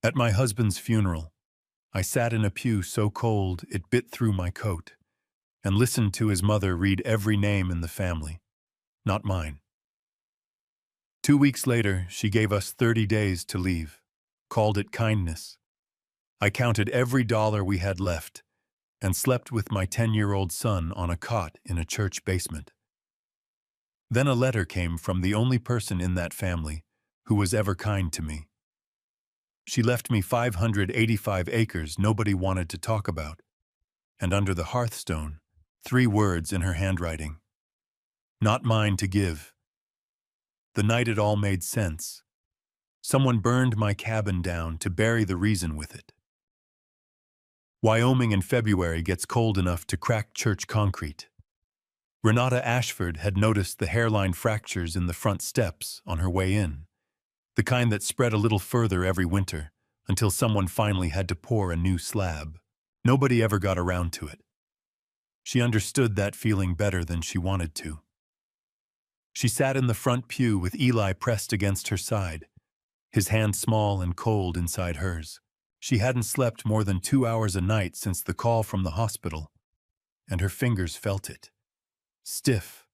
At my husband's funeral, I sat in a pew so cold it bit through my coat, and listened to his mother read every name in the family, not mine. 2 weeks later, she gave us 30 days to leave, called it kindness. I counted every dollar we had left, and slept with my 10-year-old son on a cot in a church basement. Then a letter came from the only person in that family who was ever kind to me. She left me 585 acres nobody wanted to talk about, and under the hearthstone, 3 words in her handwriting: "Not mine to give." The night it all made sense. Someone burned my cabin down to bury the reason with it. Wyoming in February gets cold enough to crack church concrete. Renata Ashford had noticed the hairline fractures in the front steps on her way in, the kind that spread a little further every winter, until someone finally had to pour a new slab. Nobody ever got around to it. She understood that feeling better than she wanted to. She sat in the front pew with Eli pressed against her side, his hand small and cold inside hers. She hadn't slept more than 2 hours a night since the call from the hospital, and her fingers felt it. Stiff,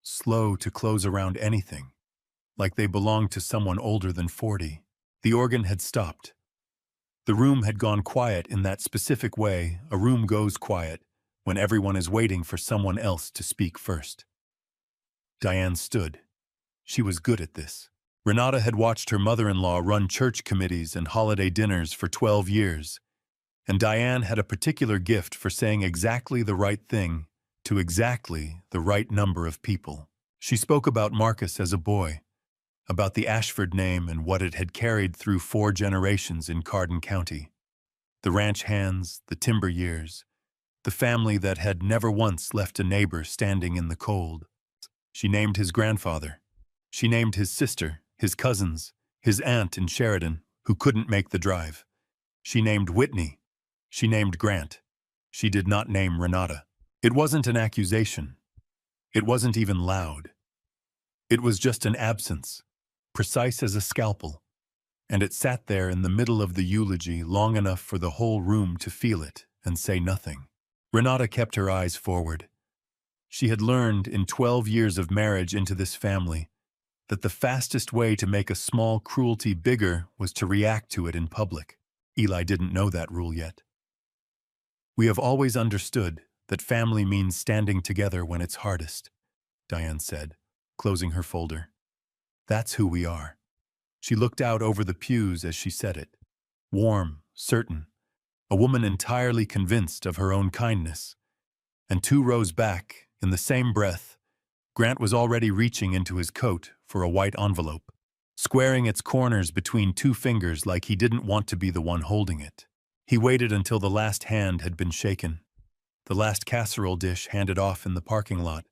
slow to close around anything, like they belonged to someone older than 40. The organ had stopped. The room had gone quiet in that specific way a room goes quiet when everyone is waiting for someone else to speak first. Diane stood. She was good at this. Renata had watched her mother-in-law run church committees and holiday dinners for 12 years, and Diane had a particular gift for saying exactly the right thing to exactly the right number of people. She spoke about Marcus as a boy, about the Ashford name and what it had carried through 4 generations in Cardin County. The ranch hands, the timber years, the family that had never once left a neighbor standing in the cold. She named his grandfather. She named his sister, his cousins, his aunt in Sheridan, who couldn't make the drive. She named Whitney. She named Grant. She did not name Renata. It wasn't an accusation. It wasn't even loud. It was just an absence, precise as a scalpel, and it sat there in the middle of the eulogy long enough for the whole room to feel it and say nothing. Renata kept her eyes forward. She had learned in 12 years of marriage into this family that the fastest way to make a small cruelty bigger was to react to it in public. Eli didn't know that rule yet. "We have always understood that family means standing together when it's hardest," Diane said, closing her folder. "That's who we are." She looked out over the pews as she said it. Warm, certain, a woman entirely convinced of her own kindness. And 2 rows back, in the same breath, Grant was already reaching into his coat for a white envelope, squaring its corners between 2 fingers like he didn't want to be the one holding it. He waited until the last hand had been shaken, the last casserole dish handed off in the parking lot,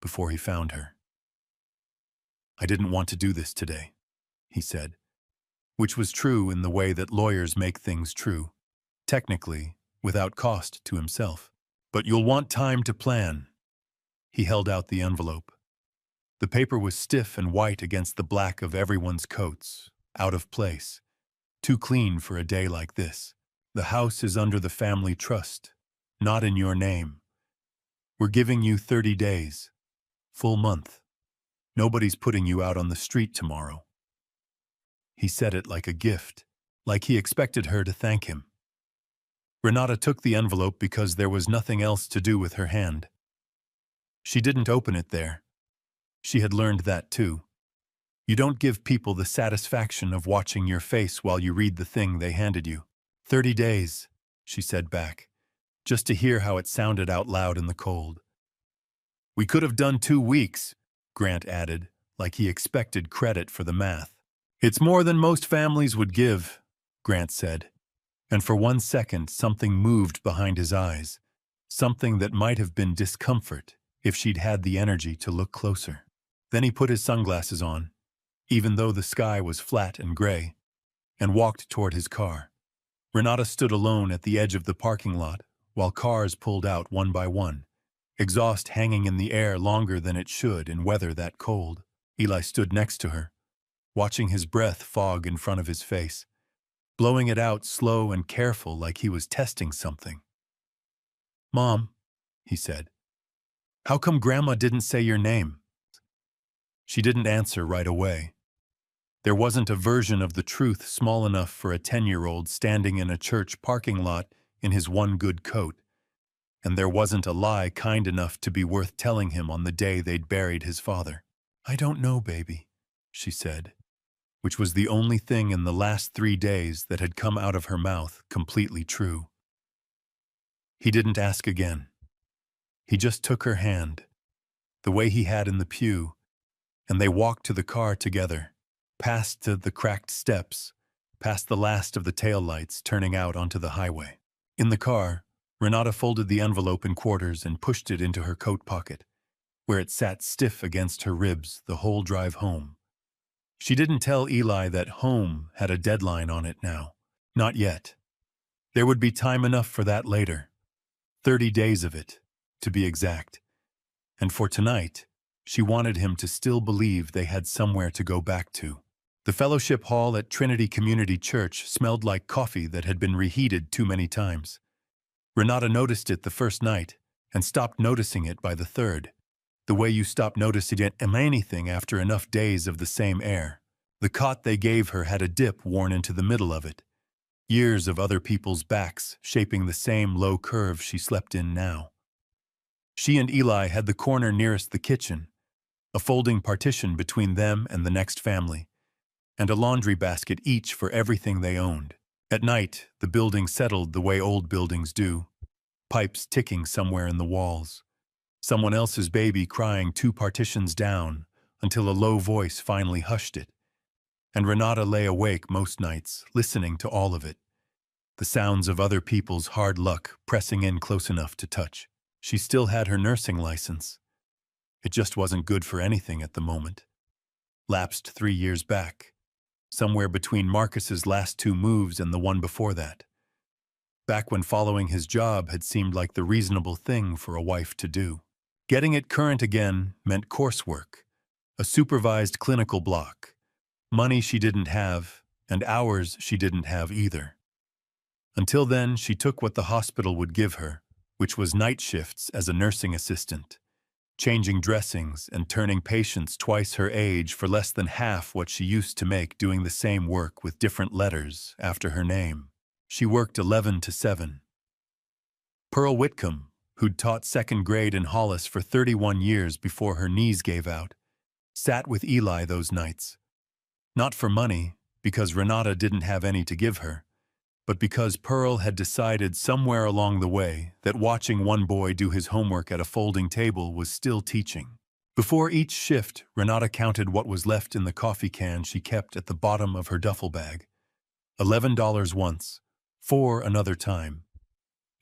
before he found her. "I didn't want to do this today," he said, which was true in the way that lawyers make things true, technically, without cost to himself. "But you'll want time to plan." He held out the envelope. The paper was stiff and white against the black of everyone's coats, out of place, too clean for a day like this. "The house is under the family trust, not in your name. We're giving you 30 days, full month. Nobody's putting you out on the street tomorrow." He said it like a gift, like he expected her to thank him. Renata took the envelope because there was nothing else to do with her hand. She didn't open it there. She had learned that too. You don't give people the satisfaction of watching your face while you read the thing they handed you. 30 days, she said back, just to hear how it sounded out loud in the cold. "We could have done 2 weeks, Grant added, like he expected credit for the math. "It's more than most families would give," Grant said, and for 1 second something moved behind his eyes, something that might have been discomfort if she'd had the energy to look closer. Then he put his sunglasses on, even though the sky was flat and gray, and walked toward his car. Renata stood alone at the edge of the parking lot while cars pulled out one by one, exhaust hanging in the air longer than it should in weather that cold. Eli stood next to her, watching his breath fog in front of his face, blowing it out slow and careful like he was testing something. "Mom," he said, "how come Grandma didn't say your name?" She didn't answer right away. There wasn't a version of the truth small enough for a 10-year-old standing in a church parking lot in his one good coat, and there wasn't a lie kind enough to be worth telling him on the day they'd buried his father. "I don't know, baby," she said, which was the only thing in the last 3 days that had come out of her mouth completely true. He didn't ask again. He just took her hand, the way he had in the pew, and they walked to the car together, past the cracked steps, past the last of the taillights turning out onto the highway. In the car, Renata folded the envelope in quarters and pushed it into her coat pocket, where it sat stiff against her ribs the whole drive home. She didn't tell Eli that home had a deadline on it now. Not yet. There would be time enough for that later. 30 days of it, to be exact. And for tonight, she wanted him to still believe they had somewhere to go back to. The fellowship hall at Trinity Community Church smelled like coffee that had been reheated too many times. Renata noticed it the first night and stopped noticing it by the third, the way you stop noticing anything after enough days of the same air. The cot they gave her had a dip worn into the middle of it, years of other people's backs shaping the same low curve she slept in now. She and Eli had the corner nearest the kitchen, a folding partition between them and the next family, and a laundry basket each for everything they owned. At night, the building settled the way old buildings do, pipes ticking somewhere in the walls, someone else's baby crying 2 partitions down until a low voice finally hushed it, and Renata lay awake most nights, listening to all of it, the sounds of other people's hard luck pressing in close enough to touch. She still had her nursing license. It just wasn't good for anything at the moment. Lapsed 3 years back, somewhere between Marcus's last 2 moves and the one before that. Back when following his job had seemed like the reasonable thing for a wife to do. Getting it current again meant coursework, a supervised clinical block, money she didn't have, and hours she didn't have either. Until then, she took what the hospital would give her, which was night shifts as a nursing assistant, changing dressings and turning patients twice her age for less than half what she used to make doing the same work with different letters after her name. She worked 11 to 7. Pearl Whitcomb, who'd taught 2nd grade in Hollis for 31 years before her knees gave out, sat with Eli those nights. Not for money, because Renata didn't have any to give her, but because Pearl had decided somewhere along the way that watching one boy do his homework at a folding table was still teaching. Before each shift, Renata counted what was left in the coffee can she kept at the bottom of her duffel bag. $11 once, $4 another time,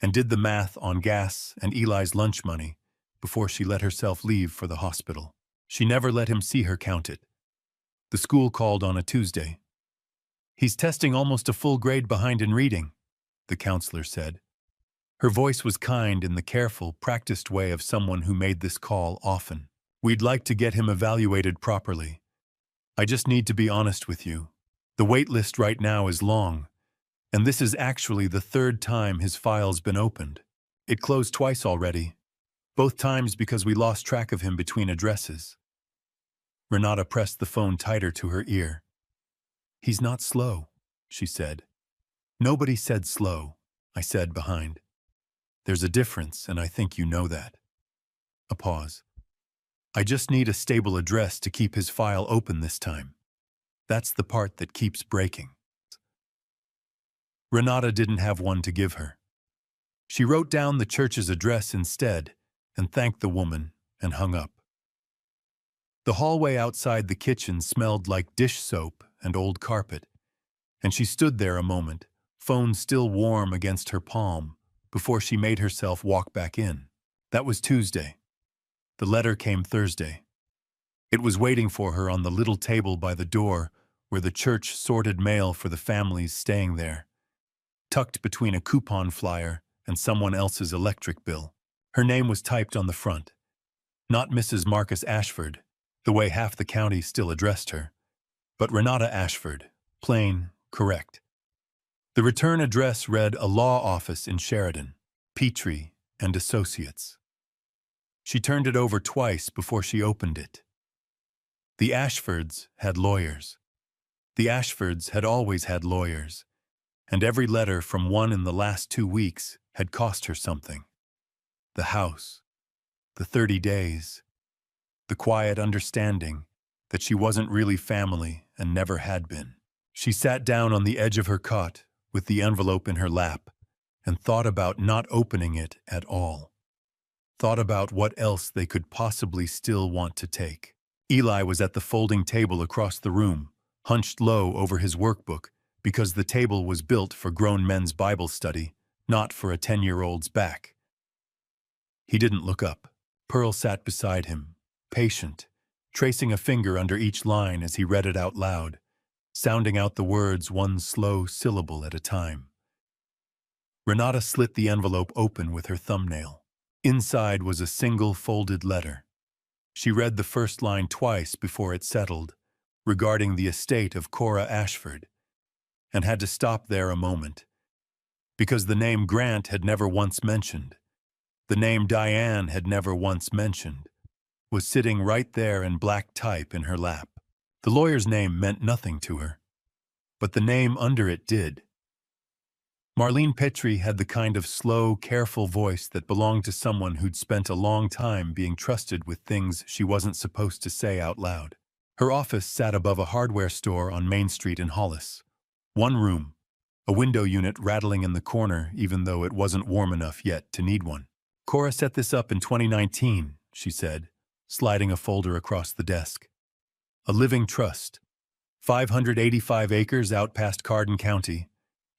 and did the math on gas and Eli's lunch money before she let herself leave for the hospital. She never let him see her count it. The school called on a Tuesday. "He's testing almost a full grade behind in reading," the counselor said. Her voice was kind in the careful, practiced way of someone who made this call often. "We'd like to get him evaluated properly. I just need to be honest with you. The wait list right now is long, and this is actually the 3rd time his file's been opened. It closed twice already, both times because we lost track of him between addresses." Renata pressed the phone tighter to her ear. "He's not slow," she said. "Nobody said slow," I said behind. "There's a difference, and I think you know that." A pause. "I just need a stable address to keep his file open this time. That's the part that keeps breaking." Renata didn't have one to give her. She wrote down the church's address instead and thanked the woman and hung up. The hallway outside the kitchen smelled like dish soap and old carpet, and she stood there a moment, phone still warm against her palm, before she made herself walk back in. That was Tuesday. The letter came Thursday. It was waiting for her on the little table by the door where the church sorted mail for the families staying there, tucked between a coupon flyer and someone else's electric bill. Her name was typed on the front. Not Mrs. Marcus Ashford, the way half the county still addressed her, but Renata Ashford, plain, correct. The return address read a law office in Sheridan, Petrie and Associates. She turned it over twice before she opened it. The Ashfords had lawyers. The Ashfords had always had lawyers, and every letter from one in the last 2 weeks had cost her something. The house, the 30 days, the quiet understanding that she wasn't really family and never had been. She sat down on the edge of her cot with the envelope in her lap and thought about not opening it at all. Thought about what else they could possibly still want to take. Eli was at the folding table across the room, hunched low over his workbook because the table was built for grown men's Bible study, not for a 10-year-old's back. He didn't look up. Pearl sat beside him, patient, tracing a finger under each line as he read it out loud, sounding out the words one slow syllable at a time. Renata slit the envelope open with her thumbnail. Inside was a single folded letter. She read the first line twice before it settled, regarding the estate of Cora Ashford, and had to stop there a moment, because the name Grant had never once mentioned, the name Diane had never once mentioned, was sitting right there in black type in her lap. The lawyer's name meant nothing to her, but the name under it did. Marlene Petrie had the kind of slow, careful voice that belonged to someone who'd spent a long time being trusted with things she wasn't supposed to say out loud. Her office sat above a hardware store on Main Street in Hollis. One room, a window unit rattling in the corner even though it wasn't warm enough yet to need one. Cora set this up in 2019, she said, sliding a folder across the desk. A living trust, 585 acres out past Cardin County,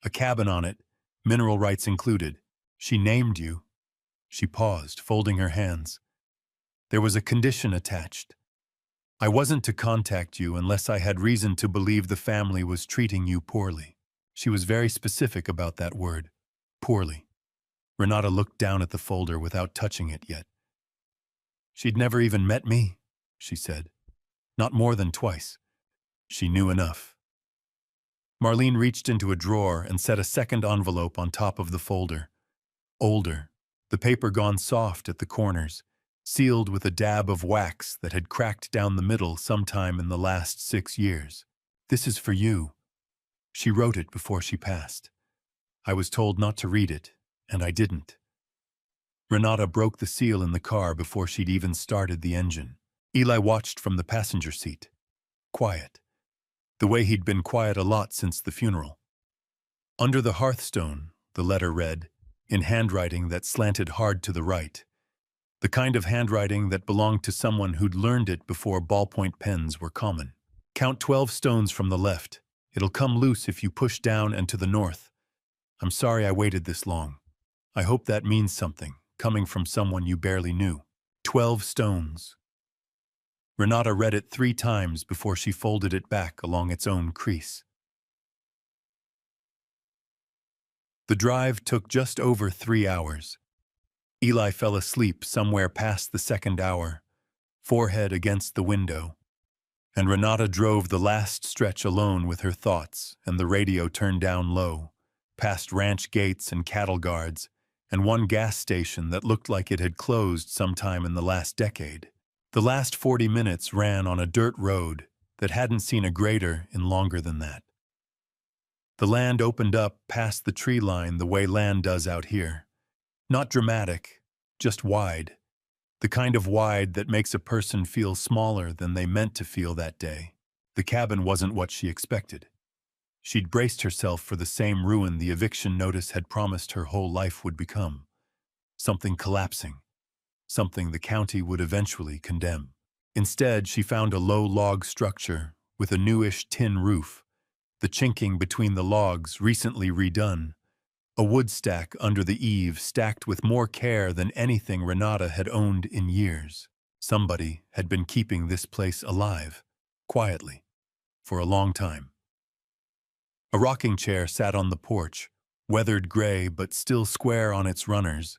a cabin on it, mineral rights included. She named you. She paused, folding her hands. There was a condition attached. I wasn't to contact you unless I had reason to believe the family was treating you poorly. She was very specific about that word, poorly. Renata looked down at the folder without touching it yet. She'd never even met me, she said. Not more than twice. She knew enough. Marlene reached into a drawer and set a second envelope on top of the folder. Older, the paper gone soft at the corners, sealed with a dab of wax that had cracked down the middle sometime in the last 6 years. This is for you. She wrote it before she passed. I was told not to read it, and I didn't. Renata broke the seal in the car before she'd even started the engine. Eli watched from the passenger seat. Quiet. The way he'd been quiet a lot since the funeral. Under the hearthstone, the letter read, in handwriting that slanted hard to the right. The kind of handwriting that belonged to someone who'd learned it before ballpoint pens were common. Count 12 stones from the left. It'll come loose if you push down and to the north. I'm sorry I waited this long. I hope that means something, coming from someone you barely knew. 12 stones. Renata read it 3 times before she folded it back along its own crease. The drive took just over 3 hours. Eli fell asleep somewhere past the second hour, forehead against the window, and Renata drove the last stretch alone with her thoughts and the radio turned down low, past ranch gates and cattle guards, and one gas station that looked like it had closed sometime in the last decade. The last 40 minutes ran on a dirt road that hadn't seen a grader in longer than that. The land opened up past the tree line the way land does out here. Not dramatic, just wide. The kind of wide that makes a person feel smaller than they meant to feel that day. The cabin wasn't what she expected. She'd braced herself for the same ruin the eviction notice had promised her whole life would become. Something collapsing. Something the county would eventually condemn. Instead, she found a low log structure with a newish tin roof, the chinking between the logs recently redone, a wood stack under the eave stacked with more care than anything Renata had owned in years. Somebody had been keeping this place alive, quietly, for a long time. A rocking chair sat on the porch, weathered gray but still square on its runners.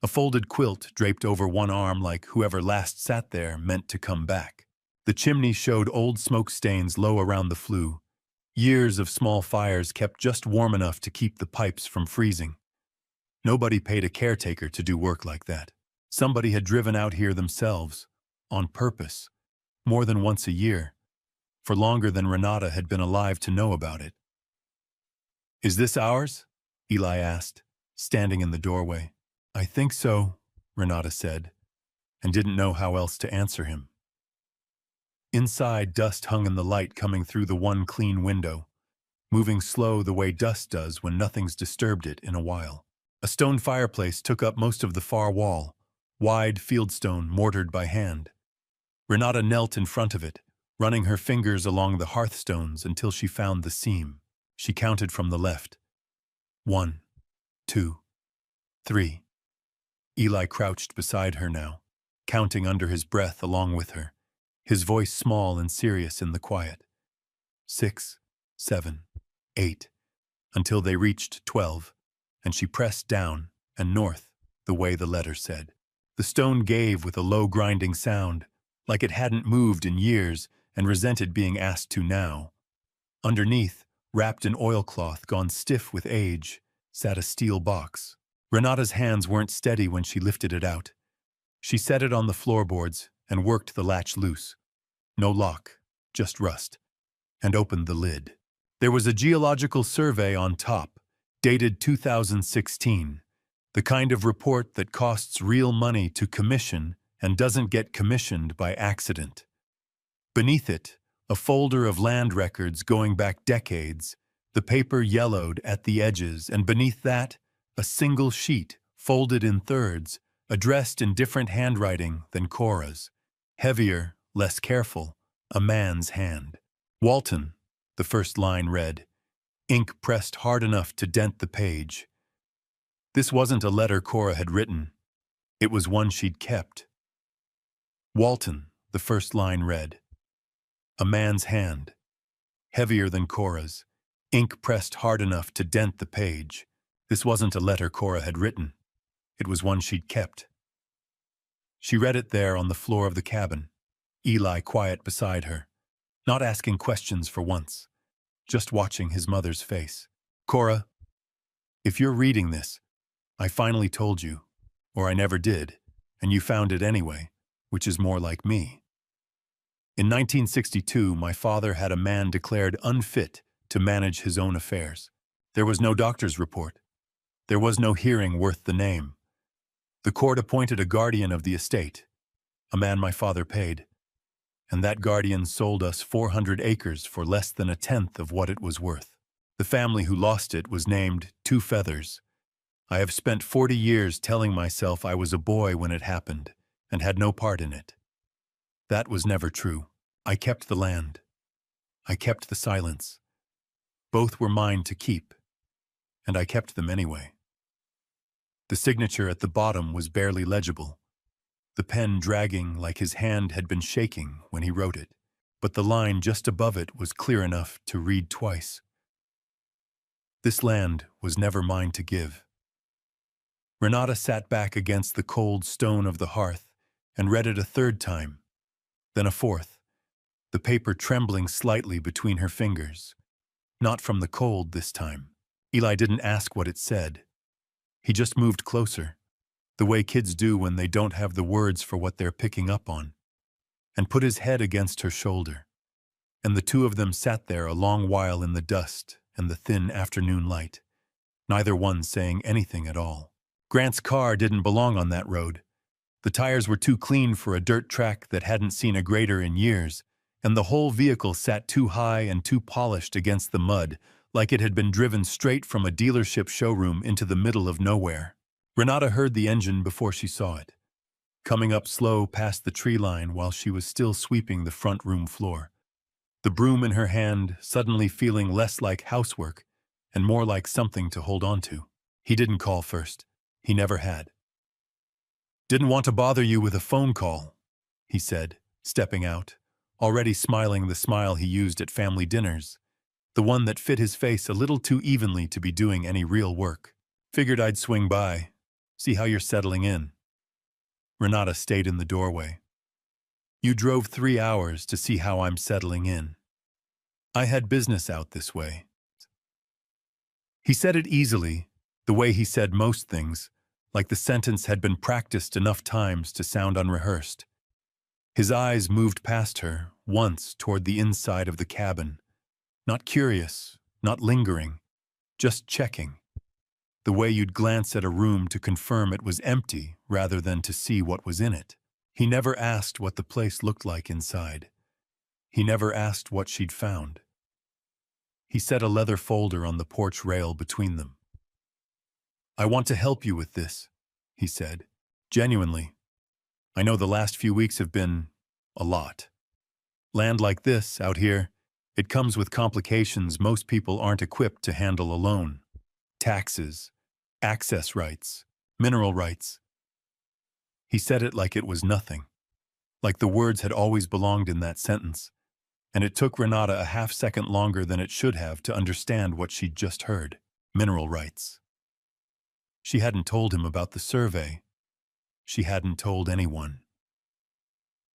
A folded quilt draped over one arm like whoever last sat there meant to come back. The chimney showed old smoke stains low around the flue, Years of small fires kept just warm enough to keep the pipes from freezing. Nobody paid a caretaker to do work like that. Somebody had driven out here themselves, on purpose, more than once a year, for longer than Renata had been alive to know about it. "Is this ours?" Eli asked, standing in the doorway. "I think so," Renata said, and didn't know how else to answer him. Inside, dust hung in the light coming through the one clean window, moving slow the way dust does when nothing's disturbed it in a while. A stone fireplace took up most of the far wall, wide fieldstone mortared by hand. Renata knelt in front of it, running her fingers along the hearthstones until she found the seam. She counted from the left. 1, 2, 3. Eli crouched beside her now, counting under his breath along with her, his voice small and serious in the quiet. 6, 7, 8, until they reached 12, and she pressed down and north the way the letter said. The stone gave with a low grinding sound, like it hadn't moved in years and resented being asked to now. Underneath, wrapped in oilcloth gone stiff with age, sat a steel box. Renata's hands weren't steady when she lifted it out. She set it on the floorboards and worked the latch loose. No lock, just rust, and opened the lid. There was a geological survey on top, dated 2016, the kind of report that costs real money to commission and doesn't get commissioned by accident. Beneath it, a folder of land records going back decades, the paper yellowed at the edges, and beneath that, a single sheet, folded in thirds, addressed in different handwriting than Cora's. Heavier, less careful, a man's hand. "Walton," the first line read, ink pressed hard enough to dent the page. This wasn't a letter Cora had written. It was one she'd kept. "Walton," the first line read. A man's hand. Heavier than Cora's. Ink pressed hard enough to dent the page. This wasn't a letter Cora had written. It was one she'd kept. She read it there on the floor of the cabin, Eli quiet beside her, not asking questions for once, just watching his mother's face. "Cora, if you're reading this, I finally told you, or I never did, and you found it anyway, which is more like me. In 1962, my father had a man declared unfit to manage his own affairs. There was no doctor's report. There was no hearing worth the name. The court appointed a guardian of the estate, a man my father paid, and that guardian sold us 400 acres for less than a tenth of what it was worth. The family who lost it was named Two Feathers. I have spent 40 years telling myself I was a boy when it happened and had no part in it. That was never true. I kept the land. I kept the silence. Both were mine to keep, and I kept them anyway." The signature at the bottom was barely legible, the pen dragging like his hand had been shaking when he wrote it, but the line just above it was clear enough to read twice. "This land was never mine to give." Renata sat back against the cold stone of the hearth and read it a third time, then a fourth, the paper trembling slightly between her fingers. Not from the cold this time. Eli didn't ask what it said. He just moved closer, the way kids do when they don't have the words for what they're picking up on, and put his head against her shoulder. And the two of them sat there a long while in the dust and the thin afternoon light, neither one saying anything at all. Grant's car didn't belong on that road. The tires were too clean for a dirt track that hadn't seen a grader in years, and the whole vehicle sat too high and too polished against the mud, like it had been driven straight from a dealership showroom into the middle of nowhere. Renata heard the engine before she saw it, coming up slow past the tree line while she was still sweeping the front room floor, the broom in her hand suddenly feeling less like housework and more like something to hold on to. He didn't call first. He never had. "Didn't want to bother you with a phone call," he said, stepping out, already smiling the smile he used at family dinners, the one that fit his face a little too evenly to be doing any real work. "Figured I'd swing by, see how you're settling in." Renata stayed in the doorway. "You drove 3 hours to see how I'm settling in." I had business out this way. He said it easily, the way he said most things, like the sentence had been practiced enough times to sound unrehearsed. His eyes moved past her, once toward the inside of the cabin. Not curious, not lingering, just checking. The way you'd glance at a room to confirm it was empty rather than to see what was in it. He never asked what the place looked like inside. He never asked what she'd found. He set a leather folder on the porch rail between them. I want to help you with this, he said. Genuinely. I know the last few weeks have been a lot. Land like this, out here, it comes with complications most people aren't equipped to handle alone. Taxes, access rights, mineral rights. He said it like it was nothing, like the words had always belonged in that sentence, and it took Renata a half-second longer than it should have to understand what she'd just heard. Mineral rights. She hadn't told him about the survey. She hadn't told anyone.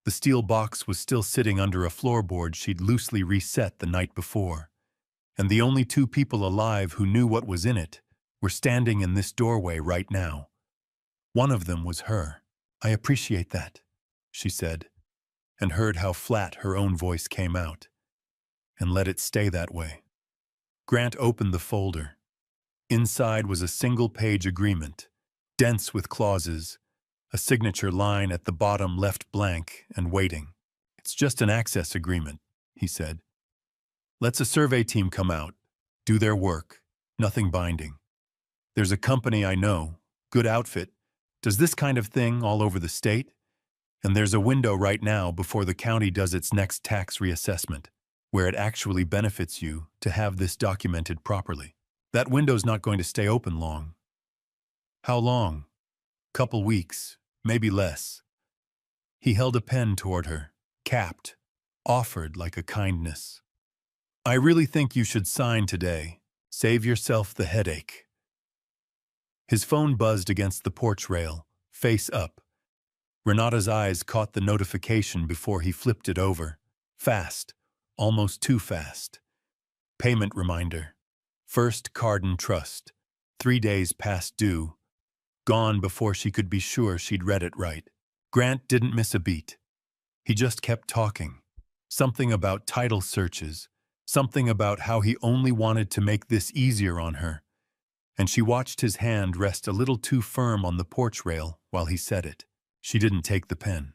The steel box was still sitting under a floorboard she'd loosely reset the night before, and the only two people alive who knew what was in it were standing in this doorway right now. One of them was her. I appreciate that, she said, and heard how flat her own voice came out, and let it stay that way. Grant opened the folder. Inside was a single-page agreement, dense with clauses, a signature line at the bottom left blank and waiting. It's just an access agreement, he said. Let's a survey team come out, do their work, nothing binding. There's a company I know, good outfit, does this kind of thing all over the state, and there's a window right now before the county does its next tax reassessment, where it actually benefits you to have this documented properly. That window's not going to stay open long. How long? Couple weeks, maybe less. He held a pen toward her, capped, offered like a kindness. I really think you should sign today. Save yourself the headache. His phone buzzed against the porch rail, face up. Renata's eyes caught the notification before he flipped it over. Fast, almost too fast. Payment reminder. First card and trust. 3 days past due. Gone before she could be sure she'd read it right. Grant didn't miss a beat. He just kept talking. Something about title searches. Something about how he only wanted to make this easier on her. And she watched his hand rest a little too firm on the porch rail while he said it. She didn't take the pen.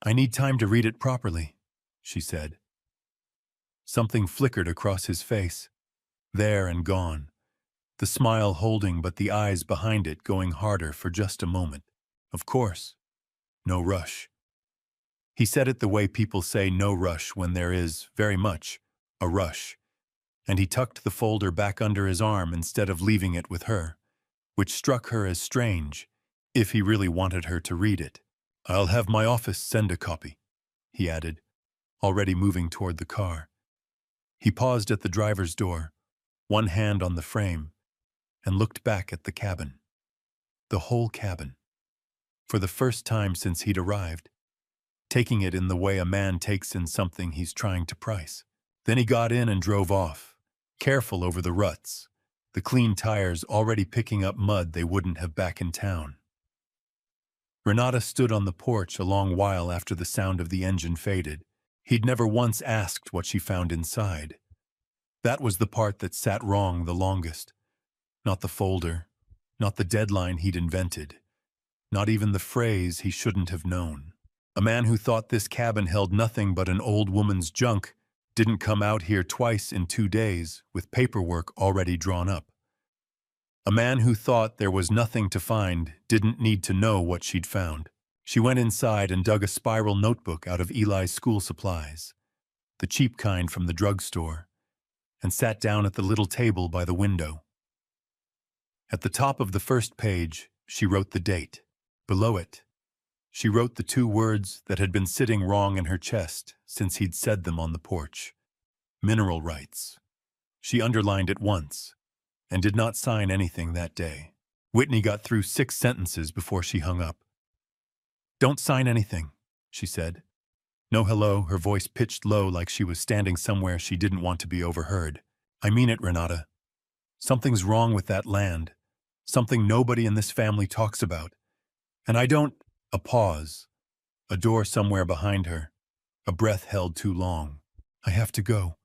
I need time to read it properly, she said. Something flickered across his face. There and gone. The smile holding but the eyes behind it going harder for just a moment. Of course. No rush. He said it the way people say no rush when there is, very much, a rush. And he tucked the folder back under his arm instead of leaving it with her, which struck her as strange, if he really wanted her to read it. I'll have my office send a copy, he added, already moving toward the car. He paused at the driver's door, one hand on the frame, and looked back at the cabin. The whole cabin. For the first time since he'd arrived, taking it in the way a man takes in something he's trying to price. Then he got in and drove off, careful over the ruts, the clean tires already picking up mud they wouldn't have back in town. Renata stood on the porch a long while after the sound of the engine faded. He'd never once asked what she found inside. That was the part that sat wrong the longest. Not the folder, not the deadline he'd invented, not even the phrase he shouldn't have known. A man who thought this cabin held nothing but an old woman's junk didn't come out here twice in 2 days with paperwork already drawn up. A man who thought there was nothing to find didn't need to know what she'd found. She went inside and dug a spiral notebook out of Eli's school supplies, the cheap kind from the drugstore, and sat down at the little table by the window. At the top of the first page, she wrote the date. Below it, she wrote the 2 words that had been sitting wrong in her chest since he'd said them on the porch. Mineral rights. She underlined it once, and did not sign anything that day. Whitney got through 6 sentences before she hung up. Don't sign anything, she said. No hello, her voice pitched low like she was standing somewhere she didn't want to be overheard. I mean it, Renata. Something's wrong with that land. Something nobody in this family talks about. And I don't— A pause. A door somewhere behind her. A breath held too long. I have to go.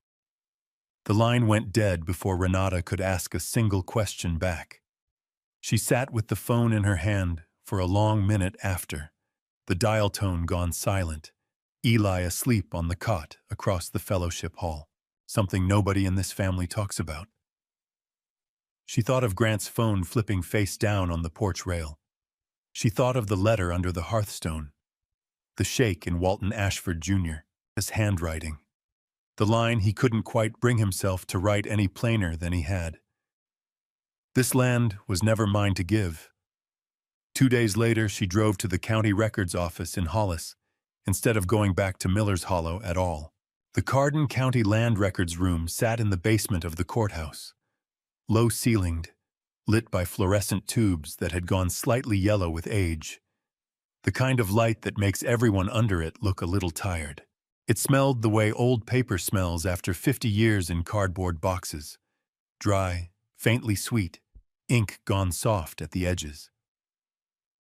The line went dead before Renata could ask a single question back. She sat with the phone in her hand for a long minute after, the dial tone gone silent, Eli asleep on the cot across the fellowship hall, something nobody in this family talks about. She thought of Grant's phone flipping face down on the porch rail. She thought of the letter under the hearthstone, the shake in Walton Ashford Jr., his handwriting, the line he couldn't quite bring himself to write any plainer than he had. This land was never mine to give. 2 days later, she drove to the county records office in Hollis, instead of going back to Miller's Hollow at all. The Cardin County Land Records room sat in the basement of the courthouse, low-ceilinged, lit by fluorescent tubes that had gone slightly yellow with age, the kind of light that makes everyone under it look a little tired. It smelled the way old paper smells after 50 years in cardboard boxes, dry, faintly sweet, ink gone soft at the edges.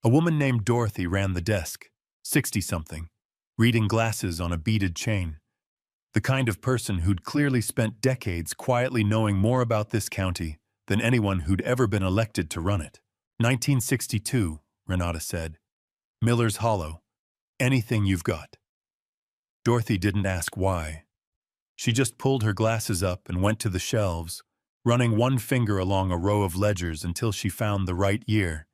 A woman named Dorothy ran the desk, 60-something, reading glasses on a beaded chain, the kind of person who'd clearly spent decades quietly knowing more about this county than anyone who'd ever been elected to run it. 1962, Renata said. Miller's Hollow. Anything you've got. Dorothy didn't ask why. She just pulled her glasses up and went to the shelves, running one finger along a row of ledgers until she found the right year,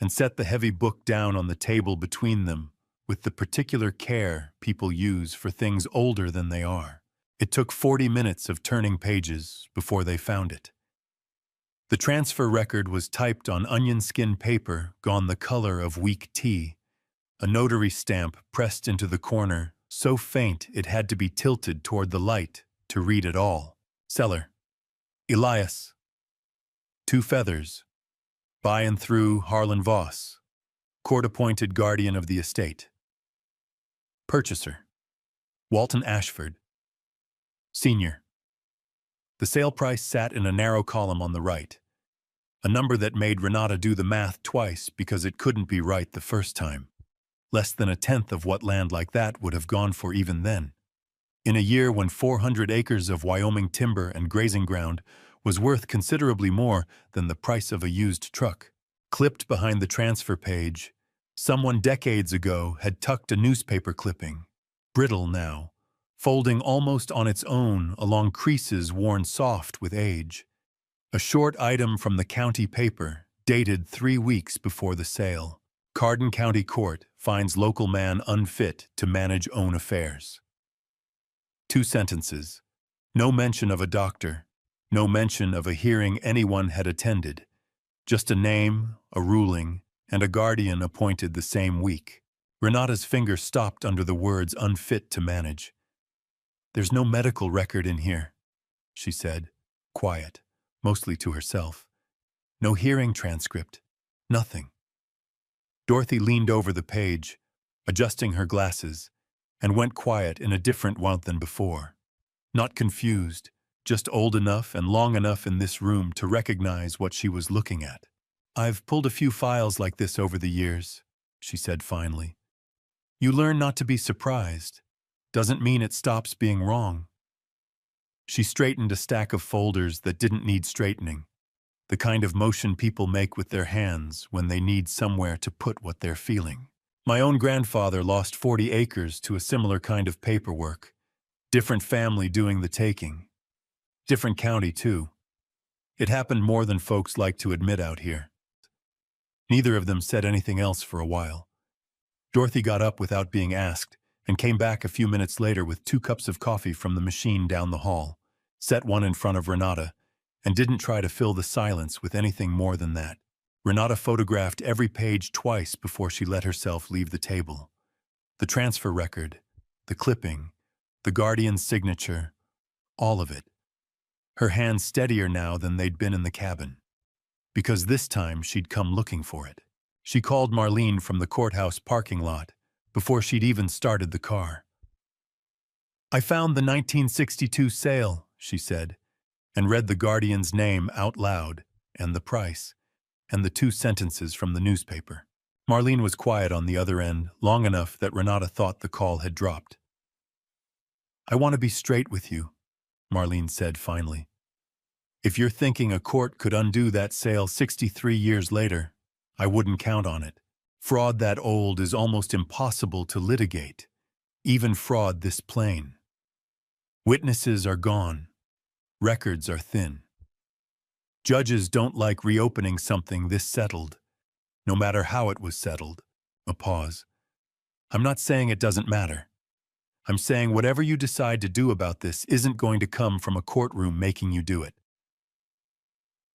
and set the heavy book down on the table between them with the particular care people use for things older than they are. It took 40 minutes of turning pages before they found it. The transfer record was typed on onion skin paper gone the color of weak tea, a notary stamp pressed into the corner so faint it had to be tilted toward the light to read it all. Seller. Elias. 2 feathers. By and through Harlan Voss, court-appointed guardian of the estate. Purchaser. Walton Ashford. Senior. The sale price sat in a narrow column on the right, a number that made Renata do the math twice because it couldn't be right the first time. Less than a tenth of what land like that would have gone for even then. In a year when 400 acres of Wyoming timber and grazing ground was worth considerably more than the price of a used truck. Clipped behind the transfer page, someone decades ago had tucked a newspaper clipping, brittle now, folding almost on its own along creases worn soft with age. A short item from the county paper, dated 3 weeks before the sale. Cardin County Court finds local man unfit to manage own affairs. 2 sentences. No mention of a doctor. No mention of a hearing anyone had attended. Just a name, a ruling, and a guardian appointed the same week. Renata's finger stopped under the words unfit to manage. There's no medical record in here, she said, quiet, mostly to herself. No hearing transcript. Nothing. Dorothy leaned over the page, adjusting her glasses, and went quiet in a different one than before. Not confused, just old enough and long enough in this room to recognize what she was looking at. I've pulled a few files like this over the years, she said finally. You learn not to be surprised. Doesn't mean it stops being wrong. She straightened a stack of folders that didn't need straightening, the kind of motion people make with their hands when they need somewhere to put what they're feeling. My own grandfather lost 40 acres to a similar kind of paperwork. Different family doing the taking. Different county, too. It happened more than folks like to admit out here. Neither of them said anything else for a while. Dorothy got up without being asked and came back a few minutes later with 2 cups of coffee from the machine down the hall, set one in front of Renata, and didn't try to fill the silence with anything more than that. Renata photographed every page twice before she let herself leave the table. The transfer record, the clipping, the guardian's signature, all of it. Her hands steadier now than they'd been in the cabin. Because this time she'd come looking for it. She called Marlene from the courthouse parking lot before she'd even started the car. I found the 1962 sale, she said, and read the Guardian's name out loud, and the price, and the 2 sentences from the newspaper. Marlene was quiet on the other end, long enough that Renata thought the call had dropped. I want to be straight with you, Marlene said finally. If you're thinking a court could undo that sale 63 years later, I wouldn't count on it. Fraud that old is almost impossible to litigate, even fraud this plain. Witnesses are gone. Records are thin. Judges don't like reopening something this settled, no matter how it was settled. A pause. I'm not saying it doesn't matter. I'm saying whatever you decide to do about this isn't going to come from a courtroom making you do it.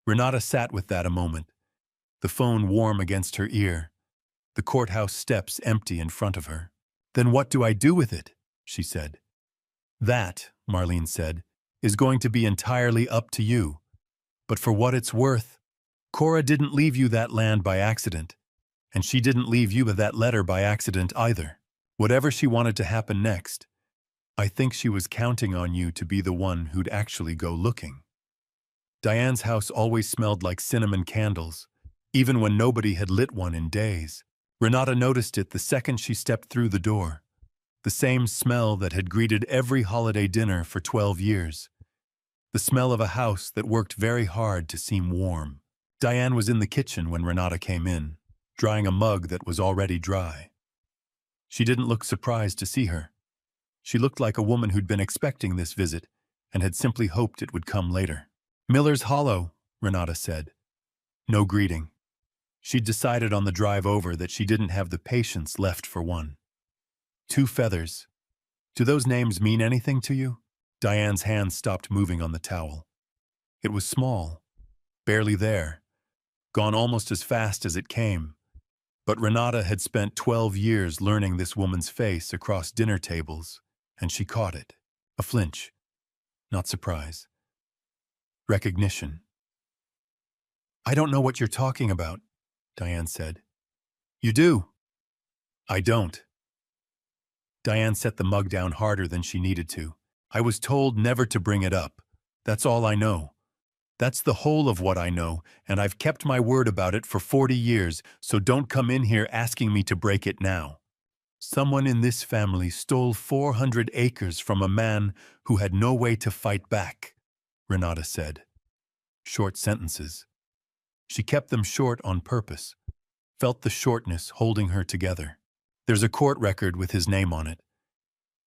Renata sat with that a moment, the phone warm against her ear, the courthouse steps empty in front of her. Then what do I do with it? She said. That, Marlene said, is going to be entirely up to you. But for what it's worth, Cora didn't leave you that land by accident, and she didn't leave you that letter by accident either. Whatever she wanted to happen next, I think she was counting on you to be the one who'd actually go looking. Diane's house always smelled like cinnamon candles, even when nobody had lit one in days. Renata noticed it the second she stepped through the door. The same smell that had greeted every holiday dinner for 12 years. The smell of a house that worked very hard to seem warm. Diane was in the kitchen when Renata came in, drying a mug that was already dry. She didn't look surprised to see her. She looked like a woman who'd been expecting this visit and had simply hoped it would come later. Miller's Hollow, Renata said. No greeting. She'd decided on the drive over that she didn't have the patience left for one. 2 feathers. Do those names mean anything to you? Diane's hand stopped moving on the towel. It was small, barely there, gone almost as fast as it came. But Renata had spent 12 years learning this woman's face across dinner tables, and she caught it. A flinch. Not surprise. Recognition. I don't know what you're talking about, Diane said. You do. I don't. Diane set the mug down harder than she needed to. I was told never to bring it up. That's all I know. That's the whole of what I know, and I've kept my word about it for 40 years, so don't come in here asking me to break it now. Someone in this family stole 400 acres from a man who had no way to fight back, Renata said. Short sentences. She kept them short on purpose, felt the shortness holding her together. There's a court record with his name on it.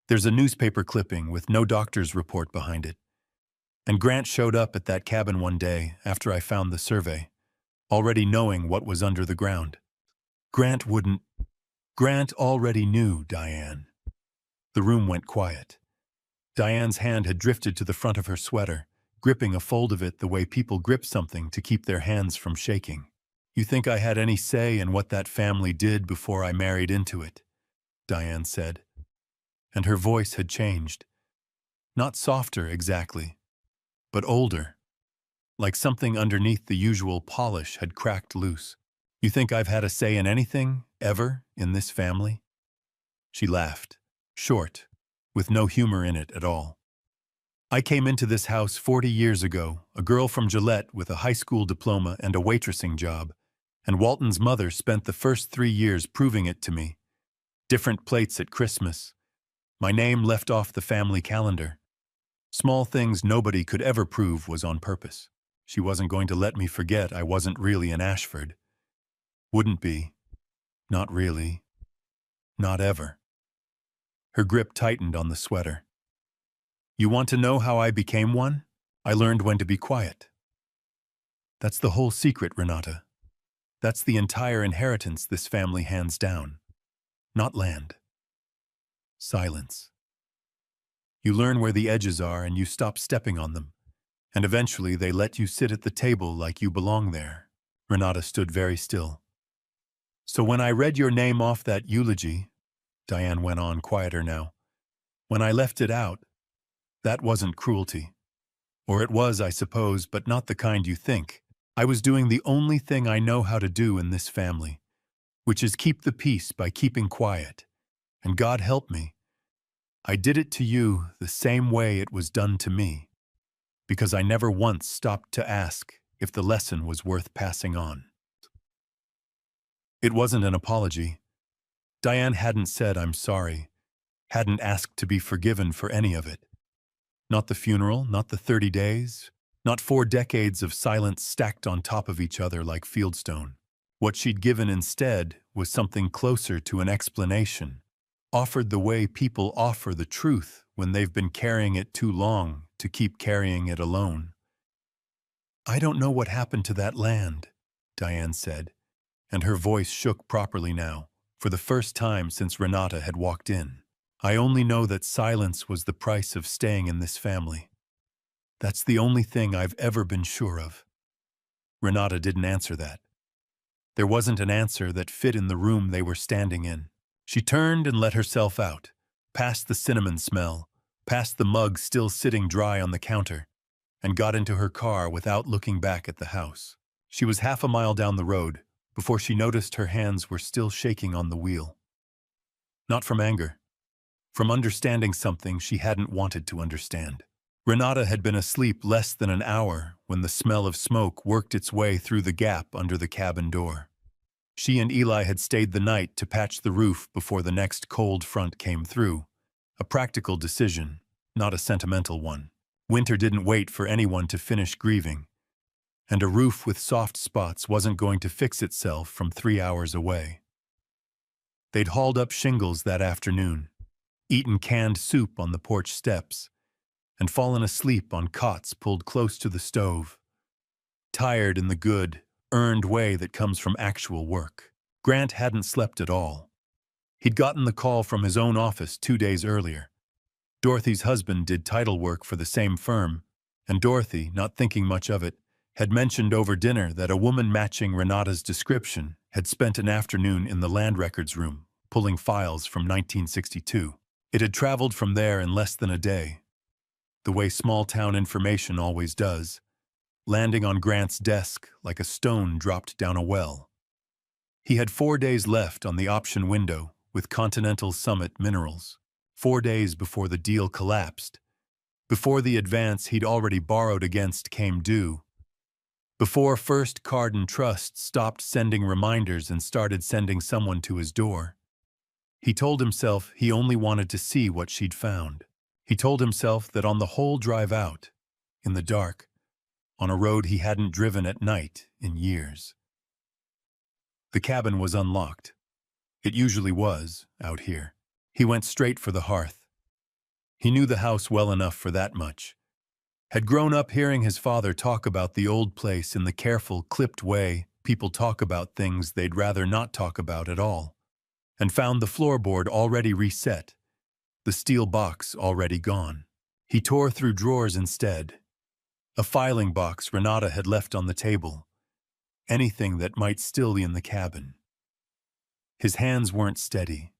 There's a newspaper clipping with no doctor's report behind it. And Grant showed up at that cabin one day after I found the survey, already knowing what was under the ground. Grant already knew, Diane. The room went quiet. Diane's hand had drifted to the front of her sweater, gripping a fold of it the way people grip something to keep their hands from shaking. You think I had any say in what that family did before I married into it, Diane said. And her voice had changed. Not softer exactly, but older, like something underneath the usual polish had cracked loose. You think I've had a say in anything, ever, in this family? She laughed, short, with no humor in it at all. I came into this house 40 years ago, a girl from Gillette with a high school diploma and a waitressing job, and Walton's mother spent the first 3 years proving it to me. Different plates at Christmas. My name left off the family calendar. Small things nobody could ever prove was on purpose. She wasn't going to let me forget I wasn't really an Ashford. Wouldn't be. Not really. Not ever. Her grip tightened on the sweater. You want to know how I became one? I learned when to be quiet. That's the whole secret, Renata. That's the entire inheritance this family hands down. Not land. Silence. You learn where the edges are and you stop stepping on them. And eventually they let you sit at the table like you belong there. Renata stood very still. So when I read your name off that eulogy, Diane went on, quieter now, when I left it out, that wasn't cruelty. Or it was, I suppose, but not the kind you think. I was doing the only thing I know how to do in this family, which is keep the peace by keeping quiet. And God help me. I did it to you the same way it was done to me, because I never once stopped to ask if the lesson was worth passing on. It wasn't an apology. Diane hadn't said I'm sorry, hadn't asked to be forgiven for any of it. Not the funeral, not the 30 days, not 4 decades of silence stacked on top of each other like fieldstone. What she'd given instead was something closer to an explanation, offered the way people offer the truth when they've been carrying it too long to keep carrying it alone. I don't know what happened to that land, Diane said, and her voice shook properly now, for the first time since Renata had walked in. I only know that silence was the price of staying in this family. That's the only thing I've ever been sure of. Renata didn't answer that. There wasn't an answer that fit in the room they were standing in. She turned and let herself out, past the cinnamon smell, past the mug still sitting dry on the counter, and got into her car without looking back at the house. She was half a mile down the road before she noticed her hands were still shaking on the wheel. Not from anger, from understanding something she hadn't wanted to understand. Renata had been asleep less than an hour when the smell of smoke worked its way through the gap under the cabin door. She and Eli had stayed the night to patch the roof before the next cold front came through. A practical decision, not a sentimental one. Winter didn't wait for anyone to finish grieving, and a roof with soft spots wasn't going to fix itself from 3 hours away. They'd hauled up shingles that afternoon, eaten canned soup on the porch steps, and fallen asleep on cots pulled close to the stove, tired in the good, earned way that comes from actual work. Grant hadn't slept at all. He'd gotten the call from his own office 2 days earlier. Dorothy's husband did title work for the same firm, and Dorothy, not thinking much of it, had mentioned over dinner that a woman matching Renata's description had spent an afternoon in the land records room, pulling files from 1962. It had traveled from there in less than a day, the way small-town information always does, landing on Grant's desk like a stone dropped down a well. He had 4 days left on the option window with Continental Summit Minerals, 4 days before the deal collapsed, before the advance he'd already borrowed against came due, before First Cardin Trust stopped sending reminders and started sending someone to his door. He told himself he only wanted to see what she'd found. He told himself that on the whole drive out, in the dark, on a road he hadn't driven at night in years. The cabin was unlocked. It usually was, out here. He went straight for the hearth. He knew the house well enough for that much. Had grown up hearing his father talk about the old place in the careful, clipped way people talk about things they'd rather not talk about at all, and found the floorboard already reset, the steel box already gone. He tore through drawers instead. A filing box Renata had left on the table. Anything that might still be in the cabin. His hands weren't steady.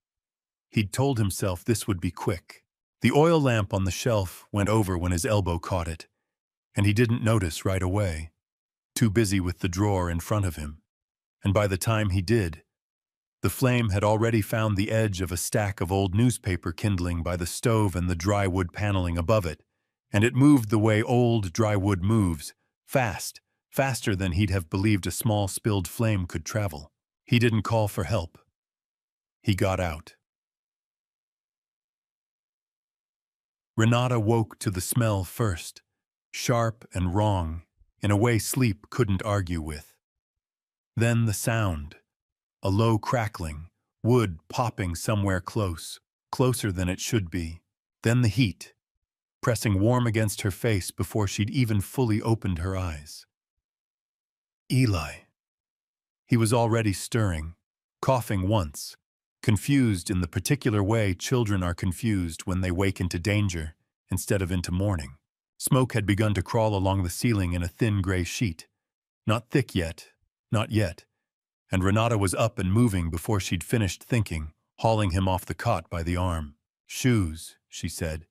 He'd told himself this would be quick. The oil lamp on the shelf went over when his elbow caught it, and he didn't notice right away, too busy with the drawer in front of him. And by the time he did, the flame had already found the edge of a stack of old newspaper kindling by the stove and the dry wood paneling above it, and it moved the way old dry wood moves, fast, faster than he'd have believed a small spilled flame could travel. He didn't call for help. He got out. Renata woke to the smell first, sharp and wrong, in a way sleep couldn't argue with. Then the sound, a low crackling, wood popping somewhere close, closer than it should be. Then the heat, pressing warm against her face before she'd even fully opened her eyes. Eli. He was already stirring, coughing once, confused in the particular way children are confused when they wake into danger instead of into morning. Smoke had begun to crawl along the ceiling in a thin gray sheet. Not thick yet, not yet. And Renata was up and moving before she'd finished thinking, hauling him off the cot by the arm. "Shoes," she said.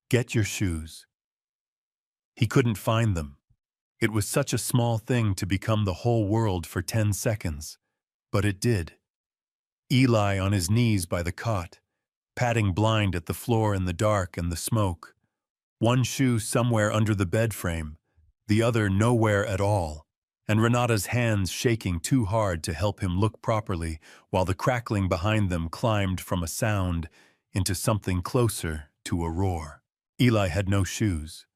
"Get your shoes." He couldn't find them. It was such a small thing to become the whole world for 10 seconds. But it did. Eli on his knees by the cot, patting blind at the floor in the dark and the smoke. One shoe somewhere under the bed frame, the other nowhere at all, and Renata's hands shaking too hard to help him look properly, while the crackling behind them climbed from a sound into something closer to a roar. Eli had no shoes.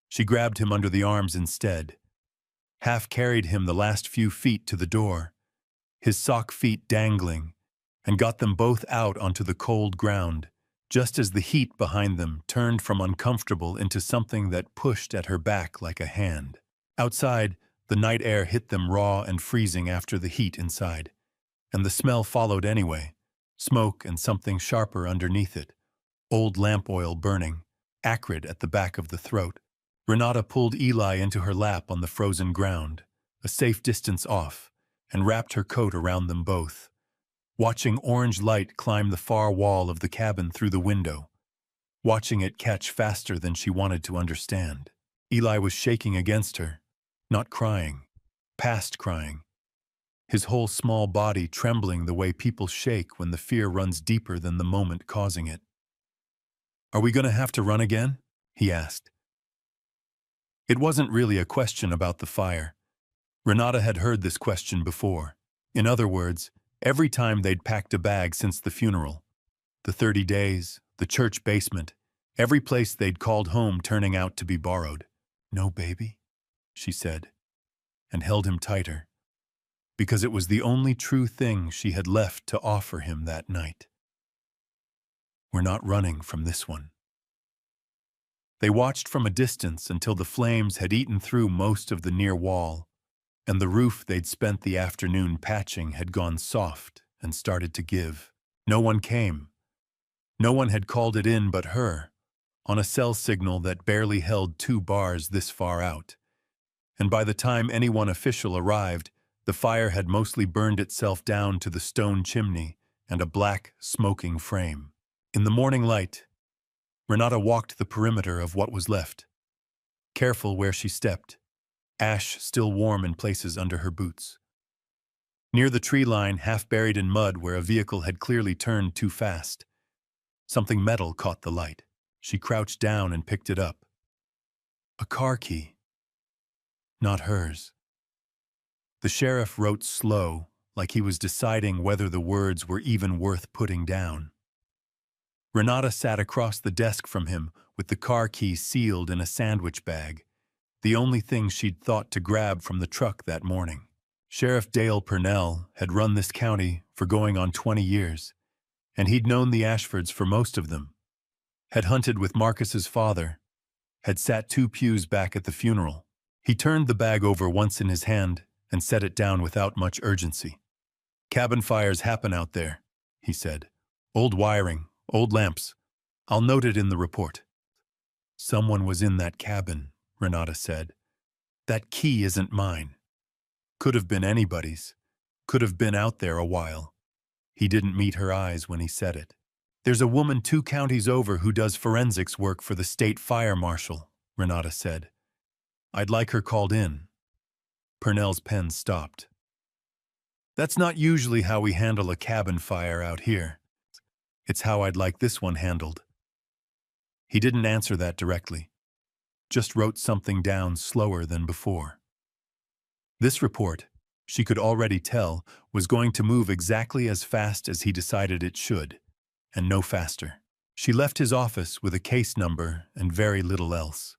She grabbed him under the arms instead, half carried him the last few feet to the door, his sock feet dangling, and got them both out onto the cold ground, just as the heat behind them turned from uncomfortable into something that pushed at her back like a hand. Outside, the night air hit them raw and freezing after the heat inside, and the smell followed anyway, smoke and something sharper underneath it, old lamp oil burning, acrid at the back of the throat. Renata pulled Eli into her lap on the frozen ground, a safe distance off, and wrapped her coat around them both, watching orange light climb the far wall of the cabin through the window, watching it catch faster than she wanted to understand. Eli was shaking against her, not crying, past crying, his whole small body trembling the way people shake when the fear runs deeper than the moment causing it. "Are we going to have to run again?" he asked. It wasn't really a question about the fire. Renata had heard this question before. In other words, every time they'd packed a bag since the funeral, the 30 days, the church basement, every place they'd called home turning out to be borrowed. "No, baby," she said, and held him tighter, because it was the only true thing she had left to offer him that night. "We're not running from this one." They watched from a distance until the flames had eaten through most of the near wall, and the roof they'd spent the afternoon patching had gone soft and started to give. No one came. No one had called it in but her, on a cell signal that barely held 2 bars this far out. And by the time any one official arrived, the fire had mostly burned itself down to the stone chimney and a black, smoking frame. In the morning light, Renata walked the perimeter of what was left, careful where she stepped, ash still warm in places under her boots. Near the tree line, half buried in mud where a vehicle had clearly turned too fast, something metal caught the light. She crouched down and picked it up. A car key. Not hers. The sheriff wrote slow, like he was deciding whether the words were even worth putting down. Renata sat across the desk from him with the car key sealed in a sandwich bag, the only thing she'd thought to grab from the truck that morning. Sheriff Dale Purnell had run this county for going on 20 years, and he'd known the Ashfords for most of them, had hunted with Marcus's father, had sat 2 pews back at the funeral. He turned the bag over once in his hand and set it down without much urgency. "Cabin fires happen out there," he said. "Old wiring, old lamps. I'll note it in the report." "Someone was in that cabin," Renata said. "That key isn't mine. Could have been anybody's. Could have been out there a while." He didn't meet her eyes when he said it. "There's a woman 2 counties over who does forensics work for the state fire marshal," Renata said. "I'd like her called in." Purnell's pen stopped. "That's not usually how we handle a cabin fire out here. It's how I'd like this one handled." He didn't answer that directly, just wrote something down slower than before. This report, she could already tell, was going to move exactly as fast as he decided it should, and no faster. She left his office with a case number and very little else.